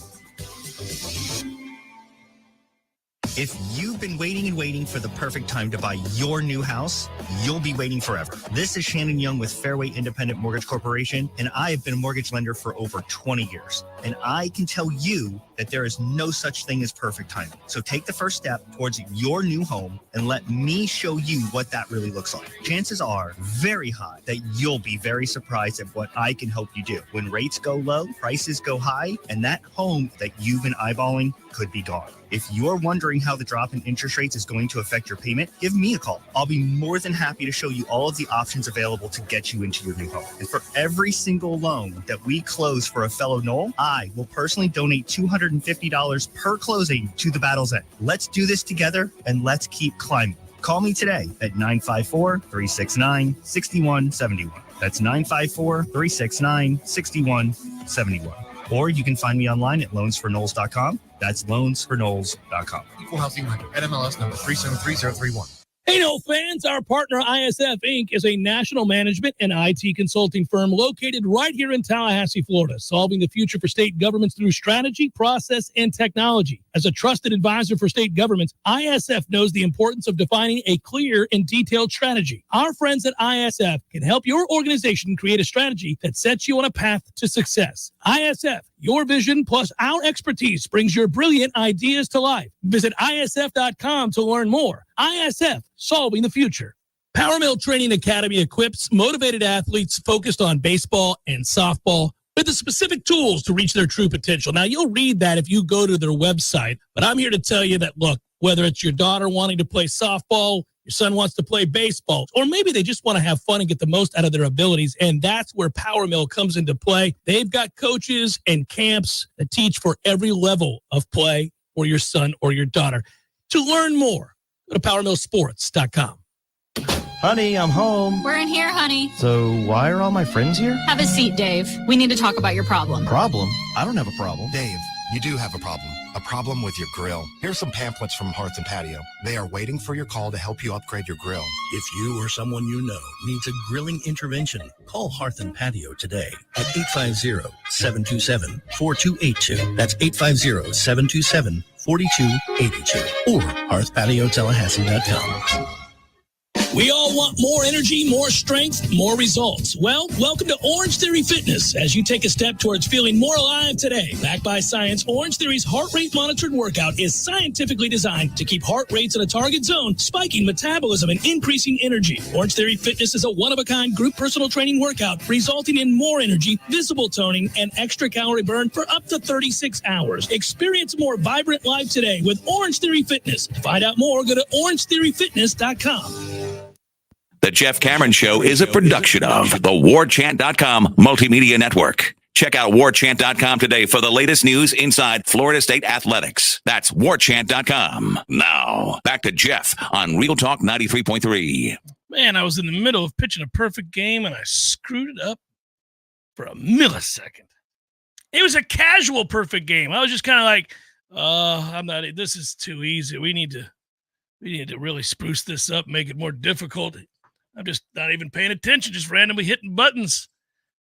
[SPEAKER 5] If you've been waiting and waiting for the perfect time to buy your new house, you'll be waiting forever. This is Shannon Young with Fairway Independent Mortgage Corporation, and I have been a mortgage lender for over 20 years. And I can tell you that there is no such thing as perfect timing. So take the first step towards your new home and let me show you what that really looks like. Chances are very high that you'll be very surprised at what I can help you do. When rates go low, prices go high, and that home that you've been eyeballing could be gone. If you're wondering how the drop in interest rates is going to affect your payment, give me a call. I'll be more than happy to show you all of the options available to get you into your new home. And for every single loan that we close for a fellow Knoll, I will personally donate $250 per closing to the Battle's End. Let's do this together and let's keep climbing. Call me today at 954-369-6171. That's 954-369-6171. Or you can find me online at loansforknolls.com. That's loansforknolls.com.
[SPEAKER 6] Equal housing lender. NMLS number 373031.
[SPEAKER 9] Hey, Knoll fans, our partner ISF Inc. is a national management and IT consulting firm located right here in Tallahassee, Florida, solving the future for state governments through strategy, process, and technology. As a trusted advisor for state governments, ISF knows the importance of defining a clear and detailed strategy. Our friends at ISF can help your organization create a strategy that sets you on a path to success. ISF, your vision plus our expertise brings your brilliant ideas to life. Visit ISF.com to learn more. ISF, solving the future. Power Mill Training Academy equips motivated athletes focused on baseball and softball with the specific tools to reach their true potential. Now, you'll read that if you go to their website, but I'm here to tell you that, look, whether it's your daughter wanting to play softball, your son wants to play baseball, or maybe they just want to have fun and get the most out of their abilities, and that's where Power Mill comes into play. They've got coaches and camps that teach for every level of play for your son or your daughter. To learn more, go to PowerMillSports.com.
[SPEAKER 7] Honey, I'm home.
[SPEAKER 8] We're in here, honey.
[SPEAKER 7] So why are all my friends here?
[SPEAKER 8] Have a seat, Dave. We need to talk about your problem.
[SPEAKER 7] Problem? I don't have a problem.
[SPEAKER 17] Dave, you do have a problem with your grill. Here's some pamphlets from Hearth and Patio. They are waiting for your call to help you upgrade your grill.
[SPEAKER 11] If you or someone you know needs a grilling intervention, call Hearth and Patio today at 850-727-4282. That's 850-727-4282 or hearthpatiotallahassie.com.
[SPEAKER 9] We all want more energy, more strength, more results. Well, welcome to Orange Theory Fitness as you take a step towards feeling more alive today. Backed by science, Orange Theory's heart rate monitored workout is scientifically designed to keep heart rates in a target zone, spiking metabolism and increasing energy. Orange Theory Fitness is a one-of-a-kind group personal training workout resulting in more energy, visible toning, and extra calorie burn for up to 36 hours. Experience a more vibrant life today with Orange Theory Fitness. To find out more, go to orangetheoryfitness.com.
[SPEAKER 10] The Jeff Cameron Show is a production of the Warchant.com Multimedia Network. Check out Warchant.com today for the latest news inside Florida State athletics. That's Warchant.com. Now, back to Jeff on Real Talk 93.3.
[SPEAKER 1] Man, I was in the middle of pitching a perfect game, and I screwed it up for a millisecond. It was a casual perfect game. I was just kind of like, this is too easy. We need to really spruce this up, make it more difficult. I'm just not even paying attention, just randomly hitting buttons,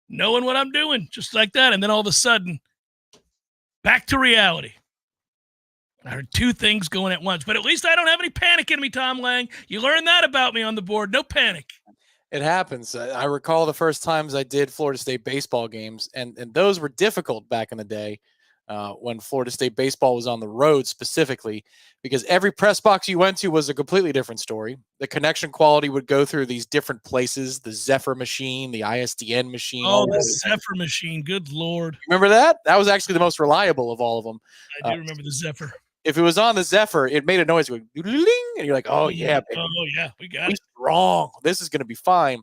[SPEAKER 1] knowing what I'm doing, just like that. And then all of a sudden, back to reality. I heard two things going at once, but at least I don't have any panic in me, Tom Lang. You learned that about me on the board. No panic.
[SPEAKER 2] It happens. I recall the first times I did Florida State baseball games, and those were difficult back in the day when Florida State baseball was on the road specifically, because every press box you went to was a completely different story. The connection quality would go through these different places, the Zephyr machine, the ISDN machine.
[SPEAKER 1] Oh, the Zephyr machine. Good Lord.
[SPEAKER 2] Remember that? That was actually the most reliable of all of them.
[SPEAKER 1] I do remember the Zephyr.
[SPEAKER 2] If it was on the Zephyr, it made a noise going, and you're like, oh, yeah, baby.
[SPEAKER 1] Oh, yeah, we got it.
[SPEAKER 2] Wrong. This is going to be fine.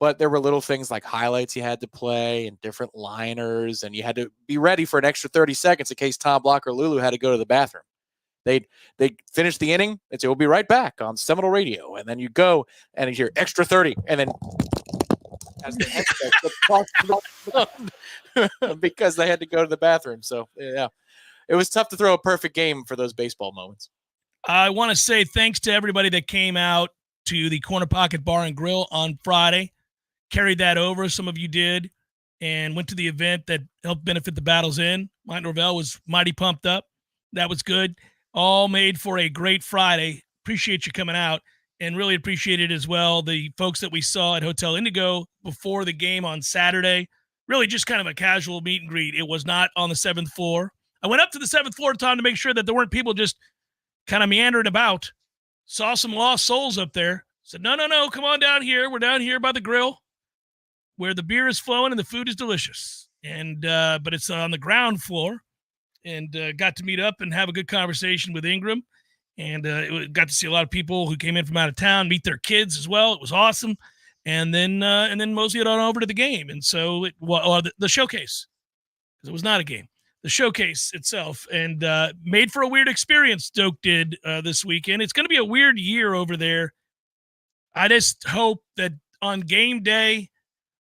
[SPEAKER 2] but there were little things like highlights you had to play and different liners, and you had to be ready for an extra 30 seconds in case Tom Block or Lulu had to go to the bathroom. They'd finish the inning and say, we'll be right back on Seminole Radio. And then you go and you hear extra 30. And then as the because they had to go to the bathroom. So, yeah, it was tough to throw a perfect game for those baseball moments.
[SPEAKER 1] I want to say thanks to everybody that came out to the Corner Pocket Bar and Grill on Friday. Carried that over. Some of you did. And went to the event that helped benefit the Battles Inn. Mike Norvell was mighty pumped up. That was good. All made for a great Friday. Appreciate you coming out, and really appreciate it as well. The folks that we saw at Hotel Indigo before the game on Saturday, really just kind of a casual meet and greet. It was not on the 7th floor. I went up to the 7th floor, Tom, to make sure that there weren't people just kind of meandering about. Saw some lost souls up there. Said, no, come on down here. We're down here by the grill where the beer is flowing and the food is delicious. And but it's on the ground floor. And got to meet up and have a good conversation with Ingram. And got to see a lot of people who came in from out of town, meet their kids as well. It was awesome. And then moseyed on over to the game. And so the showcase, because it was not a game, the showcase itself, and made for a weird experience. Doak did this weekend. It's going to be a weird year over there. I just hope that on game day,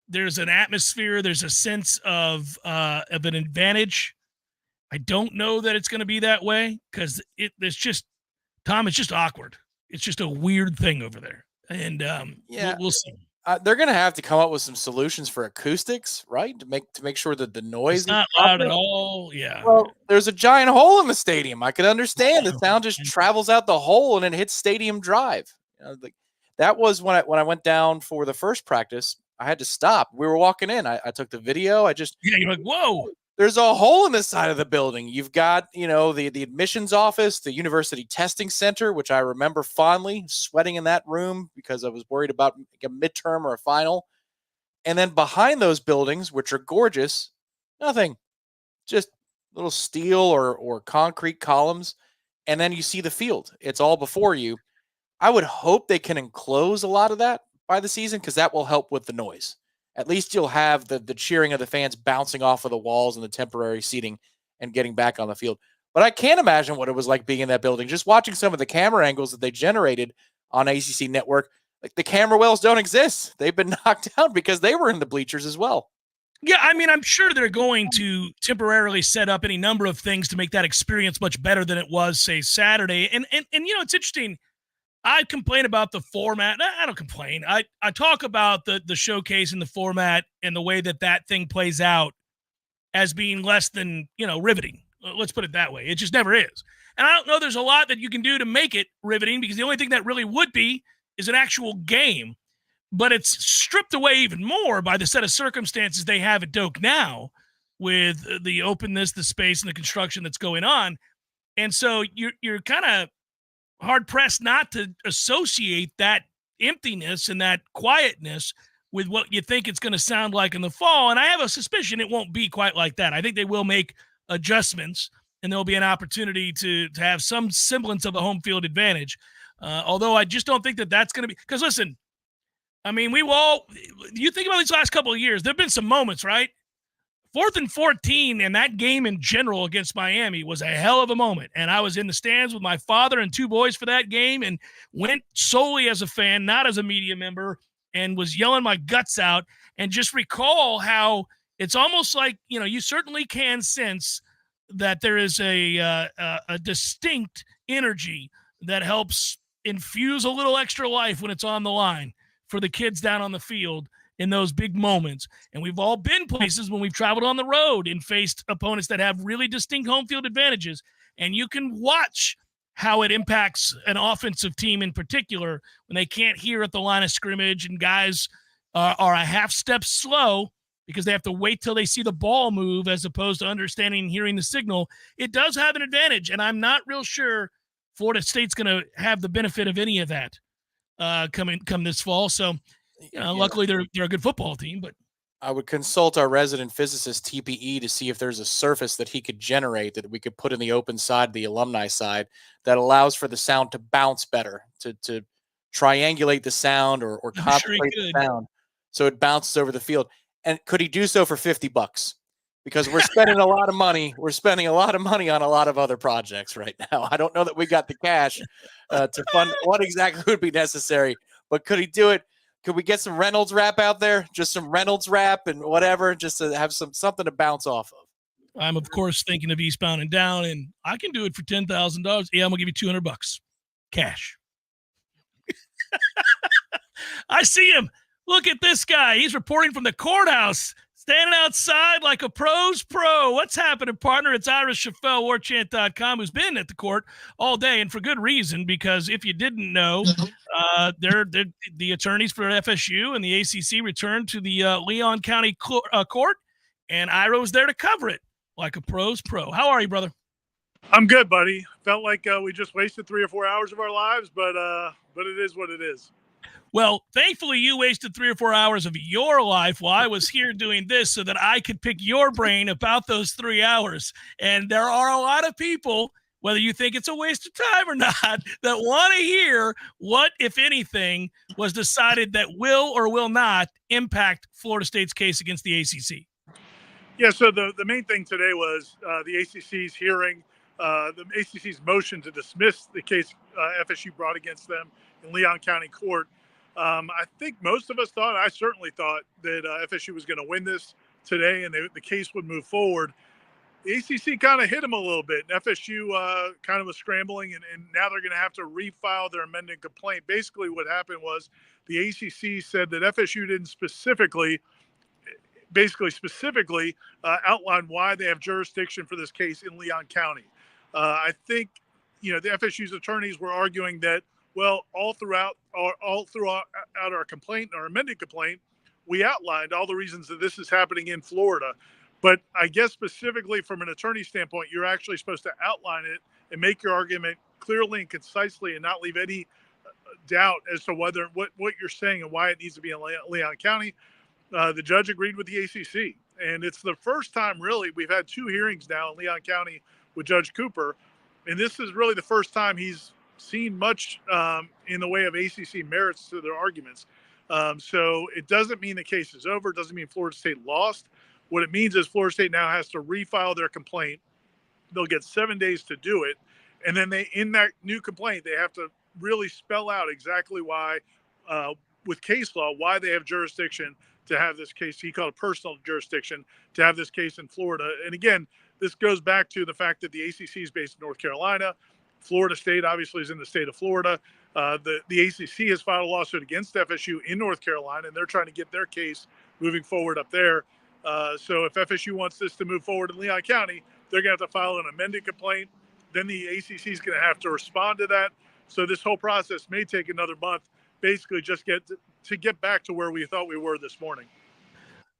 [SPEAKER 1] there's an atmosphere, there's a sense of an advantage. I don't know that it's going to be that way because it's just, Tom, it's just awkward. It's just a weird thing over there. And we'll see.
[SPEAKER 2] They're going to have to come up with some solutions for acoustics, right? To make sure that the noise
[SPEAKER 1] is not loud at all. Yeah.
[SPEAKER 2] Well, there's a giant hole in the stadium. I could understand the sound just travels out the hole and it hits Stadium Drive. That was when I went down for the first practice. I had to stop. We were walking in. I took the video.
[SPEAKER 1] You're like, whoa.
[SPEAKER 2] There's a hole in the side of the building. You've got, the admissions office, the university testing center, which I remember fondly, sweating in that room because I was worried about a midterm or a final. And then behind those buildings, which are gorgeous, nothing, just little steel or concrete columns. And then you see the field. It's all before you. I would hope they can enclose a lot of that by the season because that will help with the noise. At least you'll have the cheering of the fans bouncing off of the walls and the temporary seating and getting back on the field. But I can't imagine what it was like being in that building. Just watching some of the camera angles that they generated on ACC Network, like the camera wells don't exist. They've been knocked out because they were in the bleachers as well.
[SPEAKER 1] Yeah, I mean, I'm sure they're going to temporarily set up any number of things to make that experience much better than it was, say, Saturday. And it's interesting. I complain about the format. I don't complain. I talk about the showcase and the format and the way that thing plays out as being less than, riveting. Let's put it that way. It just never is. And I don't know there's a lot that you can do to make it riveting because the only thing that really would be is an actual game. But it's stripped away even more by the set of circumstances they have at Doak now with the openness, the space, and the construction that's going on. And so you're kind of hard-pressed not to associate that emptiness and that quietness with what you think it's going to sound like in the fall. And I have a suspicion it won't be quite like that. I think they will make adjustments, and there'll be an opportunity to have some semblance of a home field advantage. Although I just don't think that's going to be – because, listen, I mean, you think about these last couple of years, there have been some moments, right? 4th and 14, and that game in general against Miami was a hell of a moment. And I was in the stands with my father and 2 boys for that game and went solely as a fan, not as a media member, and was yelling my guts out. And just recall how it's almost like, you certainly can sense that there is a distinct energy that helps infuse a little extra life when it's on the line for the kids down on the field in those big moments. And we've all been places when we've traveled on the road and faced opponents that have really distinct home field advantages. And you can watch how it impacts an offensive team in particular when they can't hear at the line of scrimmage and guys are a half step slow because they have to wait till they see the ball move as opposed to understanding and hearing the signal. It does have an advantage, and I'm not real sure Florida State's going to have the benefit of any of that come this fall. So, luckily they're a good football team, but
[SPEAKER 2] I would consult our resident physicist TPE to see if there's a surface that he could generate that we could put in the open side, the alumni side, that allows for the sound to bounce better, to triangulate the sound or concentrate the sound. so it bounces over the field. And could he do so for $50? Because we're spending a lot of money. We're spending a lot of money on a lot of other projects right now. I don't know that we got the cash to fund what exactly would be necessary, but could he do it? Could we get some Reynolds wrap out there? Just some Reynolds wrap and whatever, just to have something to bounce off of.
[SPEAKER 1] I'm, of course, thinking of Eastbound and Down, and I can do it for $10,000. Yeah, I'm going to give you $200 cash. I see him. Look at this guy. He's reporting from the courthouse, standing outside like a pro's pro. What's happening, partner? It's Ira Chaffel, Warchant.com, who's been at the court all day, and for good reason, because if you didn't know, they're the attorneys for FSU and the ACC returned to the Leon County court, and Ira was there to cover it like a pro's pro. How are you, brother?
[SPEAKER 12] I'm good, buddy. Felt like we just wasted 3 or 4 hours of our lives, but it is what it is.
[SPEAKER 1] Well, thankfully, you wasted 3 or 4 hours of your life while I was here doing this so that I could pick your brain about those 3 hours. And there are a lot of people, whether you think it's a waste of time or not, that want to hear what, if anything, was decided that will or will not impact Florida State's case against the ACC.
[SPEAKER 12] Yeah, so the main thing today was the ACC's hearing, the ACC's motion to dismiss the case FSU brought against them in Leon County Court. I think most of us thought, I certainly thought, that FSU was going to win this today and the case would move forward. The ACC kind of hit them a little bit. And FSU kind of was scrambling, and now they're going to have to refile their amended complaint. Basically, what happened was the ACC said that FSU didn't specifically outline why they have jurisdiction for this case in Leon County. I think, the FSU's attorneys were arguing that, well, all throughout our complaint, our amended complaint, we outlined all the reasons that this is happening in Florida. But I guess specifically from an attorney standpoint, you're actually supposed to outline it and make your argument clearly and concisely and not leave any doubt as to what you're saying and why it needs to be in Leon County. The judge agreed with the ACC. And it's the first time, really, we've had 2 hearings now in Leon County with Judge Cooper. And this is really the first time he's seen much in the way of ACC merits to their arguments. So it doesn't mean the case is over. It doesn't mean Florida State lost. What it means is Florida State now has to refile their complaint. They'll get 7 days to do it. And then in that new complaint, they have to really spell out exactly why, with case law, why they have jurisdiction to have this case. He called it personal jurisdiction to have this case in Florida. And again, this goes back to the fact that the ACC is based in North Carolina. Florida State obviously is in the state of Florida. The ACC has filed a lawsuit against FSU in North Carolina, and they're trying to get their case moving forward up there. So if FSU wants this to move forward in Leon County, they're going to have to file an amended complaint. Then the ACC is going to have to respond to that. So this whole process may take another month, basically just to get back to where we thought we were this morning.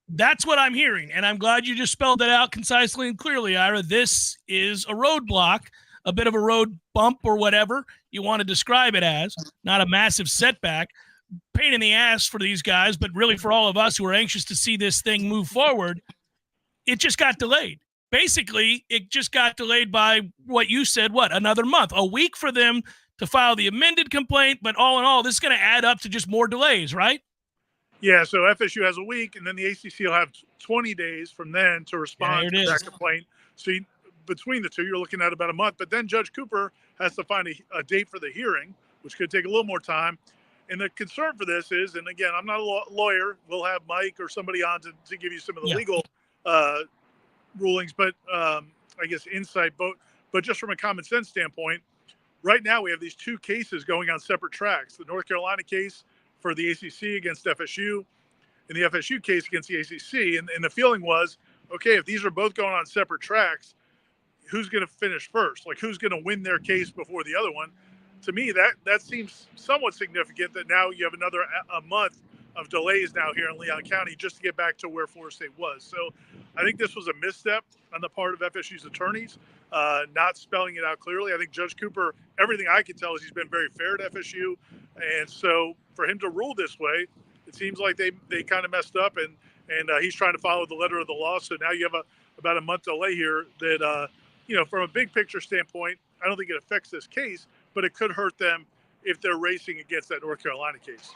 [SPEAKER 1] That's what I'm hearing, and I'm glad you just spelled that out concisely and clearly, Ira. This is a roadblock, a bit of a road bump or whatever you want to describe it as, not a massive setback. Pain in the ass for these guys, but really for all of us who are anxious to see this thing move forward. It just got delayed. Basically, it just got delayed by what you said, another month, a week for them to file the amended complaint. But all in all, this is going to add up to just more delays, right?
[SPEAKER 12] Yeah, so FSU has a week, and then the ACC will have 20 days from then to respond to that complaint. So between the two, you're looking at about a month. But then Judge Cooper has to find a date for the hearing, which could take a little more time. And the concern for this is, and again, I'm not a lawyer. We'll have Mike or somebody on to give you some of the legal rulings, but I guess insight. But just from a common sense standpoint, right now we have these 2 cases going on separate tracks. The North Carolina case for the ACC against FSU and the FSU case against the ACC. And the feeling was, okay, if these are both going on separate tracks, who's going to finish first? Like, who's going to win their case before the other one? To me, that seems somewhat significant that now you have another a month of delays now here in Leon County just to get back to where Florida State was. So I think this was a misstep on the part of FSU's attorneys, not spelling it out clearly. I think Judge Cooper, everything I can tell is he's been very fair to FSU. And so for him to rule this way, it seems like they kind of messed up, and he's trying to follow the letter of the law. So now you have about a month delay here that, from a big picture standpoint, I don't think it affects this case, but it could hurt them if they're racing against that North Carolina case.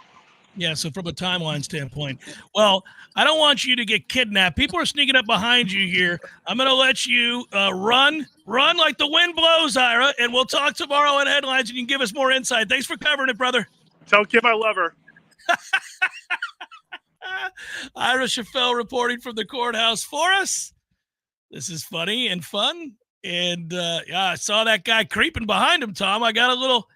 [SPEAKER 1] Yeah, so from a timeline standpoint, well, I don't want you to get kidnapped. People are sneaking up behind you here. I'm going to let you run like the wind blows, Ira, and we'll talk tomorrow on Headlines, and you can give us more insight. Thanks for covering it, brother.
[SPEAKER 12] Tell Kim I love her.
[SPEAKER 1] Ira Chaffel reporting from the courthouse for us. This is funny and fun. And I saw that guy creeping behind him, Tom. I got a little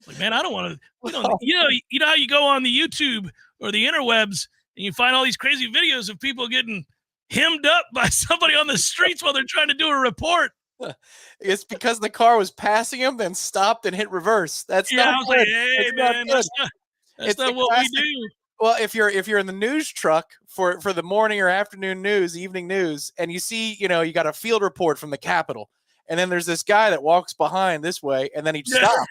[SPEAKER 1] like, man, I don't want to, you know how you go on the YouTube or the interwebs and you find all these crazy videos of people getting hemmed up by somebody on the streets while they're trying to do a report.
[SPEAKER 2] It's because the car was passing him, then stopped and hit reverse. That's
[SPEAKER 1] I
[SPEAKER 2] not
[SPEAKER 1] was
[SPEAKER 2] good.
[SPEAKER 1] like, hey, man, that's not what we do.
[SPEAKER 2] Well, if you're in the news truck for the morning or afternoon news, evening news, and you see, you got a field report from the Capitol, and then there's this guy that walks behind this way, and then he stops,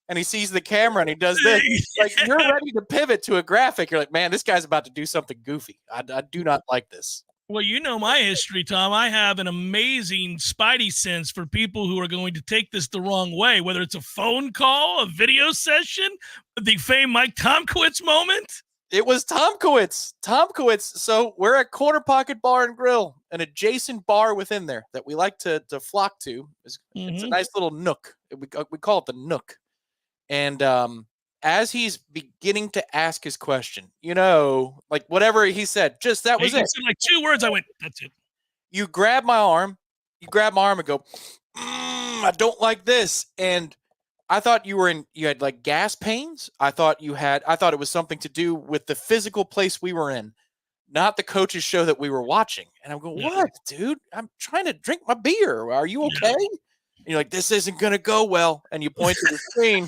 [SPEAKER 2] and he sees the camera, and he does this. Like, you're ready to pivot to a graphic. You're like, man, this guy's about to do something goofy. I do not like this.
[SPEAKER 1] Well, you know my history, Tom. I have an amazing spidey sense for people who are going to take this the wrong way, whether it's a phone call, a video session, the famed Mike Tomkowitz moment.
[SPEAKER 2] It was Tomkowitz. So we're at Corner Pocket Bar and Grill, an adjacent bar within there that we like to flock to. It's a nice little nook. We call it the Nook. And as he's beginning to ask his question, like whatever he said, just that was it.
[SPEAKER 1] He said like 2 words. I went, that's it.
[SPEAKER 2] You grab my arm and go, I don't like this. And I thought you had like gas pains. I thought it was something to do with the physical place we were in, not the coach's show that we were watching. And I'm going, what, dude? I'm trying to drink my beer. Are you okay? And you're like, this isn't going to go well. And you point to the screen.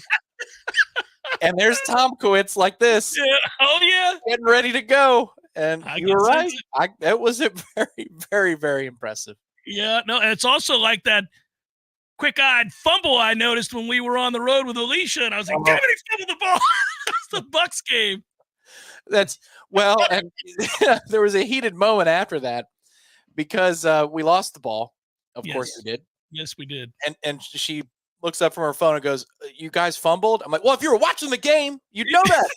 [SPEAKER 2] And there's Tomkowitz like this.
[SPEAKER 1] Yeah. Oh, yeah.
[SPEAKER 2] Getting ready to go. And you were right. That was very, very, very impressive.
[SPEAKER 1] Yeah. No, and it's also like that quick-eyed fumble I noticed when we were on the road with Alicia. And I was like, damn it, he fumbled the ball. That's the Bucks game.
[SPEAKER 2] And there was a heated moment after that because we lost the ball. Of course we did.
[SPEAKER 1] Yes, we did.
[SPEAKER 2] And she looks up from her phone and goes, you guys fumbled? I'm like, well, if you were watching the game, you'd know that.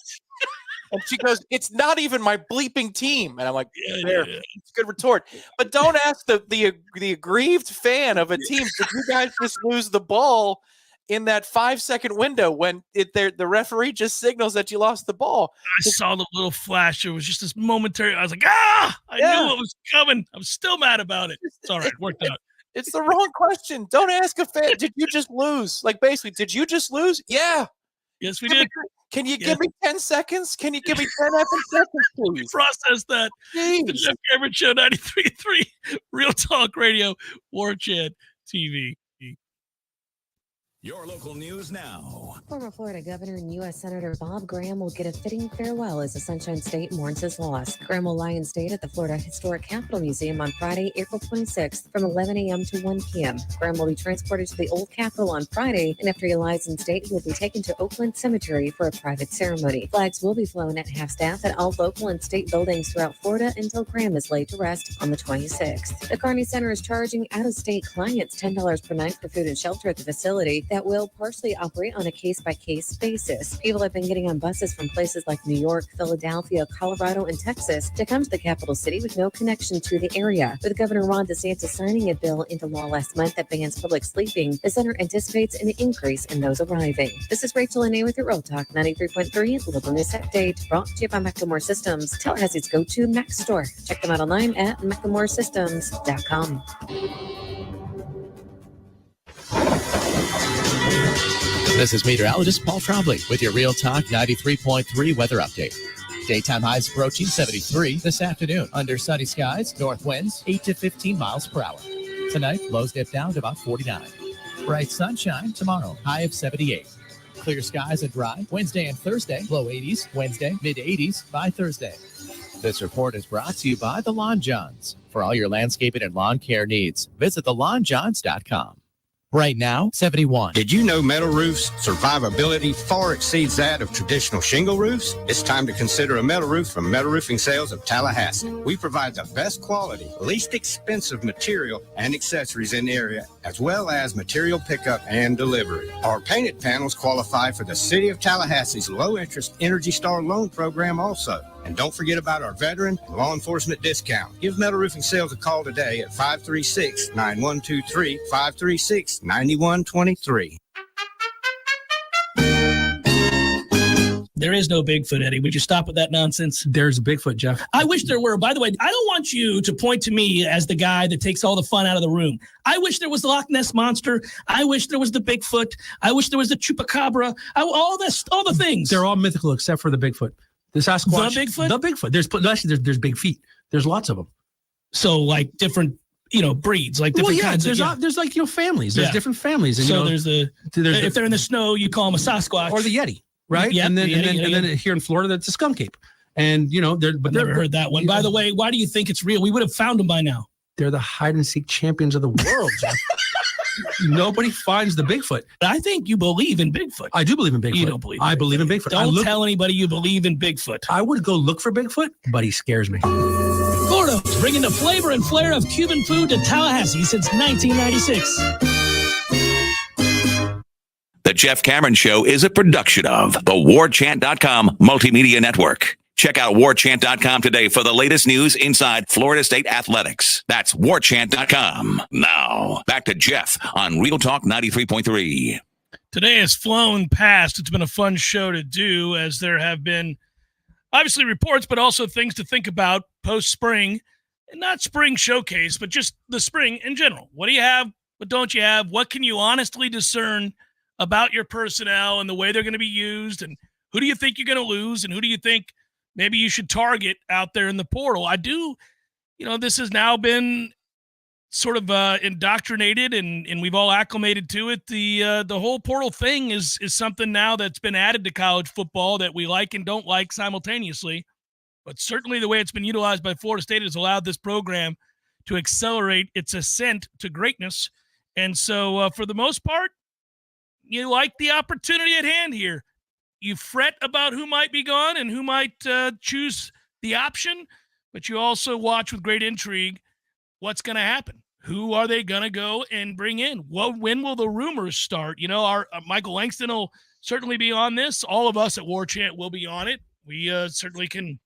[SPEAKER 2] And she goes, it's not even my bleeping team. And I'm like, it's a good retort. But don't ask the aggrieved fan of a team, did you guys just lose the ball in that 5-second window when the referee just signals that you lost the ball?
[SPEAKER 1] I saw the little flash. It was just this momentary. I was like, I knew it was coming. I'm still mad about it. It's all right. It worked out.
[SPEAKER 2] It's the wrong question. Don't ask a fan, did you just lose? Like, basically, did you just lose? Yeah.
[SPEAKER 1] Yes, we did.
[SPEAKER 2] Can you give me 10 seconds? Can you give me 10 seconds, please?
[SPEAKER 1] Process that. The Jeff Cameron Show, 93.3, Real Talk Radio, Warchant TV.
[SPEAKER 21] Your local news now.
[SPEAKER 13] Former Florida Governor and U.S. Senator Bob Graham will get a fitting farewell as the Sunshine State mourns his loss. Graham will lie in state at the Florida Historic Capitol Museum on Friday, April 26th from 11 a.m. to 1 p.m. Graham will be transported to the Old Capitol on Friday, and after he lies in state, he will be taken to Oakland Cemetery for a private ceremony. Flags will be flown at half-staff at all local and state buildings throughout Florida until Graham is laid to rest on the 26th. The Kearney Center is charging out-of-state clients $10 per night for food and shelter at the facility that will partially operate on a case-by-case basis. People have been getting on buses from places like New York, Philadelphia, Colorado, and Texas to come to the capital city with no connection to the area. With Governor Ron DeSantis signing a bill into law last month that bans public sleeping, the center anticipates an increase in those arriving. This is Rachel Anay with your Real Talk 93.3 Local News Update, brought to you by McLemore Systems, Tallahassee's go-to Mac store. Check them out online at McLemoreSystems.com.
[SPEAKER 14] This is meteorologist Paul Trombley with your Real Talk 93.3 weather update. Daytime highs approaching 73 this afternoon. Under sunny skies, north winds 8 to 15 miles per hour. Tonight, lows dip down to about 49. Bright sunshine tomorrow, high of 78. Clear skies and dry Wednesday and Thursday, low 80s. Wednesday, mid 80s by Thursday. This report is brought to you by the Lawn Johns. For all your landscaping and lawn care needs, visit thelawnjohns.com. Right now, 71.
[SPEAKER 15] Did you know metal roofs' survivability far exceeds that of traditional shingle roofs? It's time to consider a metal roof from Metal Roofing Sales of Tallahassee. We provide the best quality, least expensive material and accessories in the area, as well as material pickup and delivery. Our painted panels qualify for the City of Tallahassee's low-interest Energy Star loan program also. And don't forget about our veteran and law enforcement discount. Give Metal Roofing Sales a call today at 536-9123, 536-9123.
[SPEAKER 9] There is no Bigfoot, Eddie. Would you stop with that nonsense?
[SPEAKER 16] There's a Bigfoot, Jeff.
[SPEAKER 9] I wish there were. By the way, I don't want you to point to me as the guy that takes all the fun out of the room. I wish there was the Loch Ness Monster. I wish there was the Bigfoot. I wish there was the Chupacabra. All the things.
[SPEAKER 16] They're all mythical except for the Bigfoot. The Sasquatch.
[SPEAKER 9] The Bigfoot?
[SPEAKER 16] The Bigfoot. There's big feet. There's lots of them.
[SPEAKER 9] So like different, breeds, like different kinds.
[SPEAKER 16] There's like, families. There's different families. And,
[SPEAKER 9] so there's if they're in the snow, you call them a Sasquatch.
[SPEAKER 16] Or the Yeti, right?
[SPEAKER 9] Yeah,
[SPEAKER 16] and then here in Florida, that's a skunk ape. And,
[SPEAKER 9] I've never heard that one. By the way, why do you think it's real? We would have found them by now.
[SPEAKER 16] They're the hide and seek champions of the world, Jeff. Nobody finds the Bigfoot.
[SPEAKER 9] I think you believe in Bigfoot.
[SPEAKER 16] I do believe in Bigfoot.
[SPEAKER 9] You don't believe in
[SPEAKER 16] I believe in Bigfoot.
[SPEAKER 9] Don't tell anybody you believe in Bigfoot.
[SPEAKER 16] I would go look for Bigfoot, but he scares me.
[SPEAKER 9] Florida, bringing the flavor and flair of Cuban food to Tallahassee since 1996.
[SPEAKER 10] The Jeff Cameron Show is a production of the Warchant.com Multimedia Network. Check out warchant.com today for the latest news inside Florida State athletics. That's warchant.com. Now, back to Jeff on Real Talk 93.3.
[SPEAKER 1] Today has flown past. It's been a fun show to do, as there have been obviously reports, but also things to think about post-spring. And not spring showcase, but just the spring in general. What do you have? What don't you have? What can you honestly discern about your personnel and the way they're going to be used? And who do you think you're going to lose? And who do you think maybe you should target out there in the portal? I do, this has now been sort of indoctrinated and we've all acclimated to it. The whole portal thing is something now that's been added to college football that we like and don't like simultaneously. But certainly the way it's been utilized by Florida State has allowed this program to accelerate its ascent to greatness. And so for the most part, you like the opportunity at hand here. You fret about who might be gone and who might choose the option, but you also watch with great intrigue what's going to happen. Who are they going to go and bring in? When will the rumors start? Our Michael Langston will certainly be on this. All of us at Warchant will be on it. We certainly can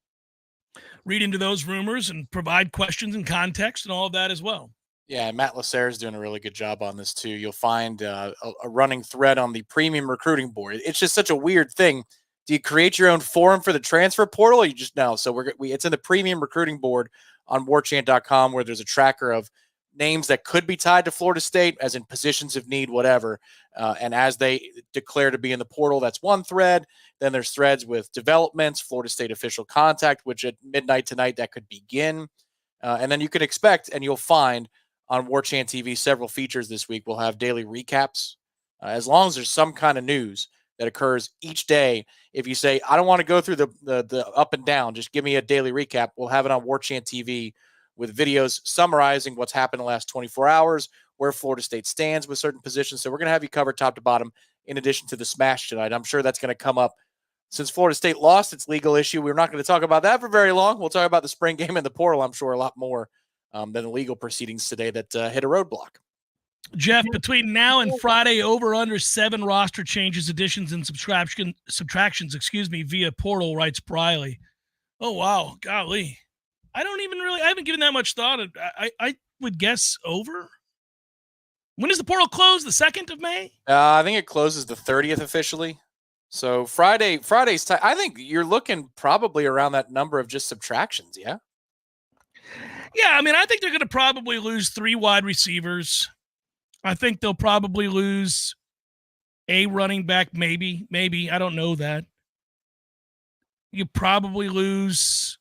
[SPEAKER 1] read into those rumors and provide questions and context and all of that as well.
[SPEAKER 2] Yeah, Matt Lasser is doing a really good job on this too. You'll find a running thread on the premium recruiting board. It's just such a weird thing. Do you create your own forum for the transfer portal, or you just know? So it's in the premium recruiting board on warchant.com, where there's a tracker of names that could be tied to Florida State, as in positions of need, whatever. And as they declare to be in the portal, that's one thread. Then there's threads with developments, Florida State official contact, which at midnight tonight that could begin. And then you could expect, and you'll find on Warchant TV, several features this week. We'll have daily recaps. As long as there's some kind of news that occurs each day. If you say, I don't want to go through the up and down, just give me a daily recap. We'll have it on Warchant TV with videos summarizing what's happened in the last 24 hours, where Florida State stands with certain positions. So we're going to have you covered top to bottom in addition to the smash tonight. I'm sure that's going to come up since Florida State lost its legal issue. We're not going to talk about that for very long. We'll talk about the spring game in the portal, I'm sure, a lot more than the legal proceedings today that hit a roadblock.
[SPEAKER 1] Jeff, between now and Friday, over under 7 roster changes, additions, and subtractions, via portal, writes Briley. Oh, wow. Golly. I haven't given that much thought. I would guess over. When does the portal close? The 2nd of May?
[SPEAKER 2] I think it closes the 30th officially. So Friday's time. I think you're looking probably around that number of just subtractions, yeah?
[SPEAKER 1] Yeah, I think they're going to probably lose 3 wide receivers. I think they'll probably lose a running back, maybe. I don't know that. You probably lose.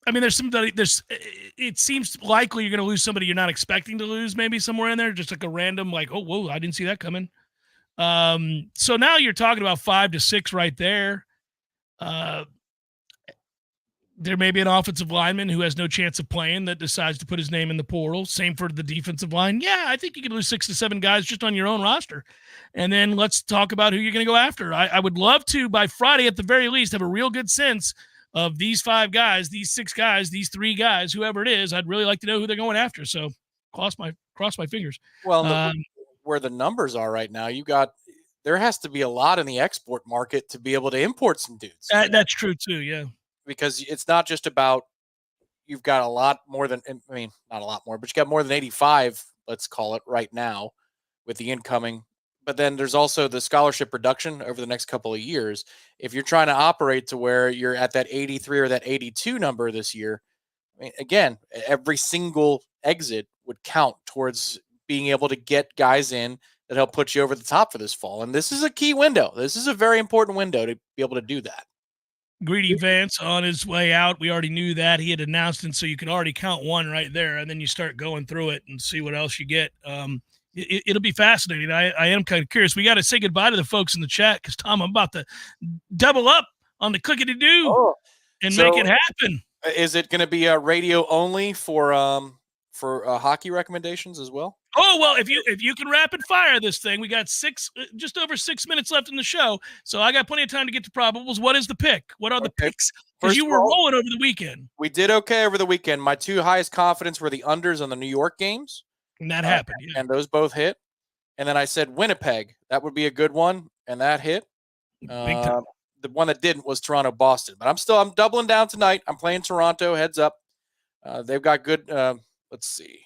[SPEAKER 1] It seems likely you're going to lose somebody you're not expecting to lose, maybe somewhere in there, just like a random, like, oh, whoa, I didn't see that coming. So now you're talking about 5 to 6 right there. There may be an offensive lineman who has no chance of playing that decides to put his name in the portal. Same for the defensive line. Yeah, I think you could lose 6 to 7 guys just on your own roster. And then let's talk about who you're going to go after. I would love to, by Friday at the very least, have a real good sense of these 5 guys, these 6 guys, these 3 guys, whoever it is. I'd really like to know who they're going after. So cross my fingers.
[SPEAKER 2] Well, where the numbers are right now, there has to be a lot in the export market to be able to import some dudes.
[SPEAKER 1] That's true too, yeah.
[SPEAKER 2] Because it's not just about you've got a lot more than, I mean, not a lot more, but you got more than 85, let's call it right now with the incoming. But then there's also the scholarship production over the next couple of years. If you're trying to operate to where you're at that 83 or that 82 number this year, I mean, again, every single exit would count towards being able to get guys in that help put you over the top for this fall. And this is a key window. This is a very important window to be able to do that.
[SPEAKER 1] Greedy Vance on his way out. We already knew that. He had announced it, so you can already count 1 right there, and then you start going through it and see what else you get. It'll be fascinating. I am kind of curious. We got to say goodbye to the folks in the chat because, Tom, I'm about to double up on the clickety-do and make it happen.
[SPEAKER 2] Is it going to be radio only for hockey recommendations as well?
[SPEAKER 1] Oh, well, if you can rapid fire this thing, we got just over 6 minutes left in the show, so I got plenty of time to get to probables. What is the pick? What are the picks? Because you were rolling over the weekend.
[SPEAKER 2] We did okay over the weekend. My 2 highest confidence were the unders on the New York games.
[SPEAKER 1] And that happened, yeah.
[SPEAKER 2] And those both hit. And then I said Winnipeg. That would be a good one, and that hit.
[SPEAKER 1] Big time.
[SPEAKER 2] The one that didn't was Toronto-Boston. But I'm doubling down tonight. I'm playing Toronto, heads up. They've got good let's see.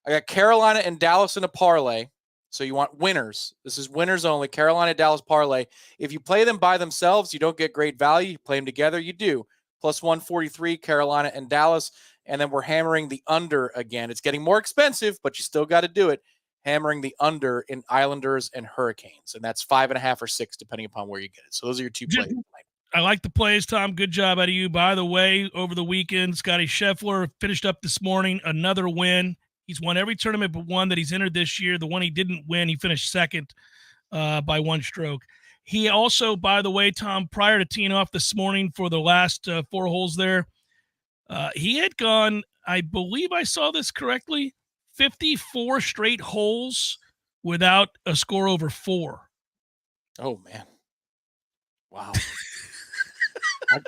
[SPEAKER 2] I got Carolina and Dallas in a parlay. So you want winners. This is winners only. Carolina, Dallas parlay. If you play them by themselves, you don't get great value. You play them together, you do. Plus 143, Carolina and Dallas. And then we're hammering the under again. It's getting more expensive, but you still got to do it. Hammering the under in Islanders and Hurricanes. And that's 5.5 or 6, depending upon where you get it. So those are your 2 plays.
[SPEAKER 1] I like the plays, Tom. Good job out of you. By the way, over the weekend, Scotty Scheffler finished up this morning, another win. He's won every tournament but one that he's entered this year. The one he didn't win, he finished second by 1 stroke. He also, by the way, Tom, prior to teeing off this morning for the last 4 holes there, he had gone, I believe I saw this correctly, 54 straight holes without a score over 4.
[SPEAKER 2] Oh, man. Wow.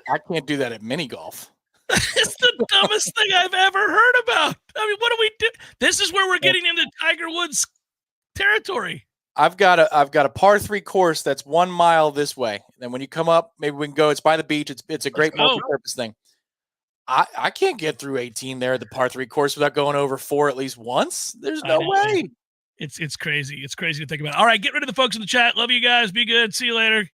[SPEAKER 2] I can't do that at mini golf.
[SPEAKER 1] It's the dumbest thing I've ever heard about. I mean, what do we do? This is where we're getting into Tiger Woods territory.
[SPEAKER 2] I've got a par 3 course that's 1 mile this way. And then when you come up, maybe we can go. It's by the beach. It's a great multi-purpose thing. I can't get through 18 there at the par 3 course without going over 4 at least once. There's no way.
[SPEAKER 1] It's crazy. It's crazy to think about. All right, get rid of the folks in the chat. Love you guys. Be good. See you later.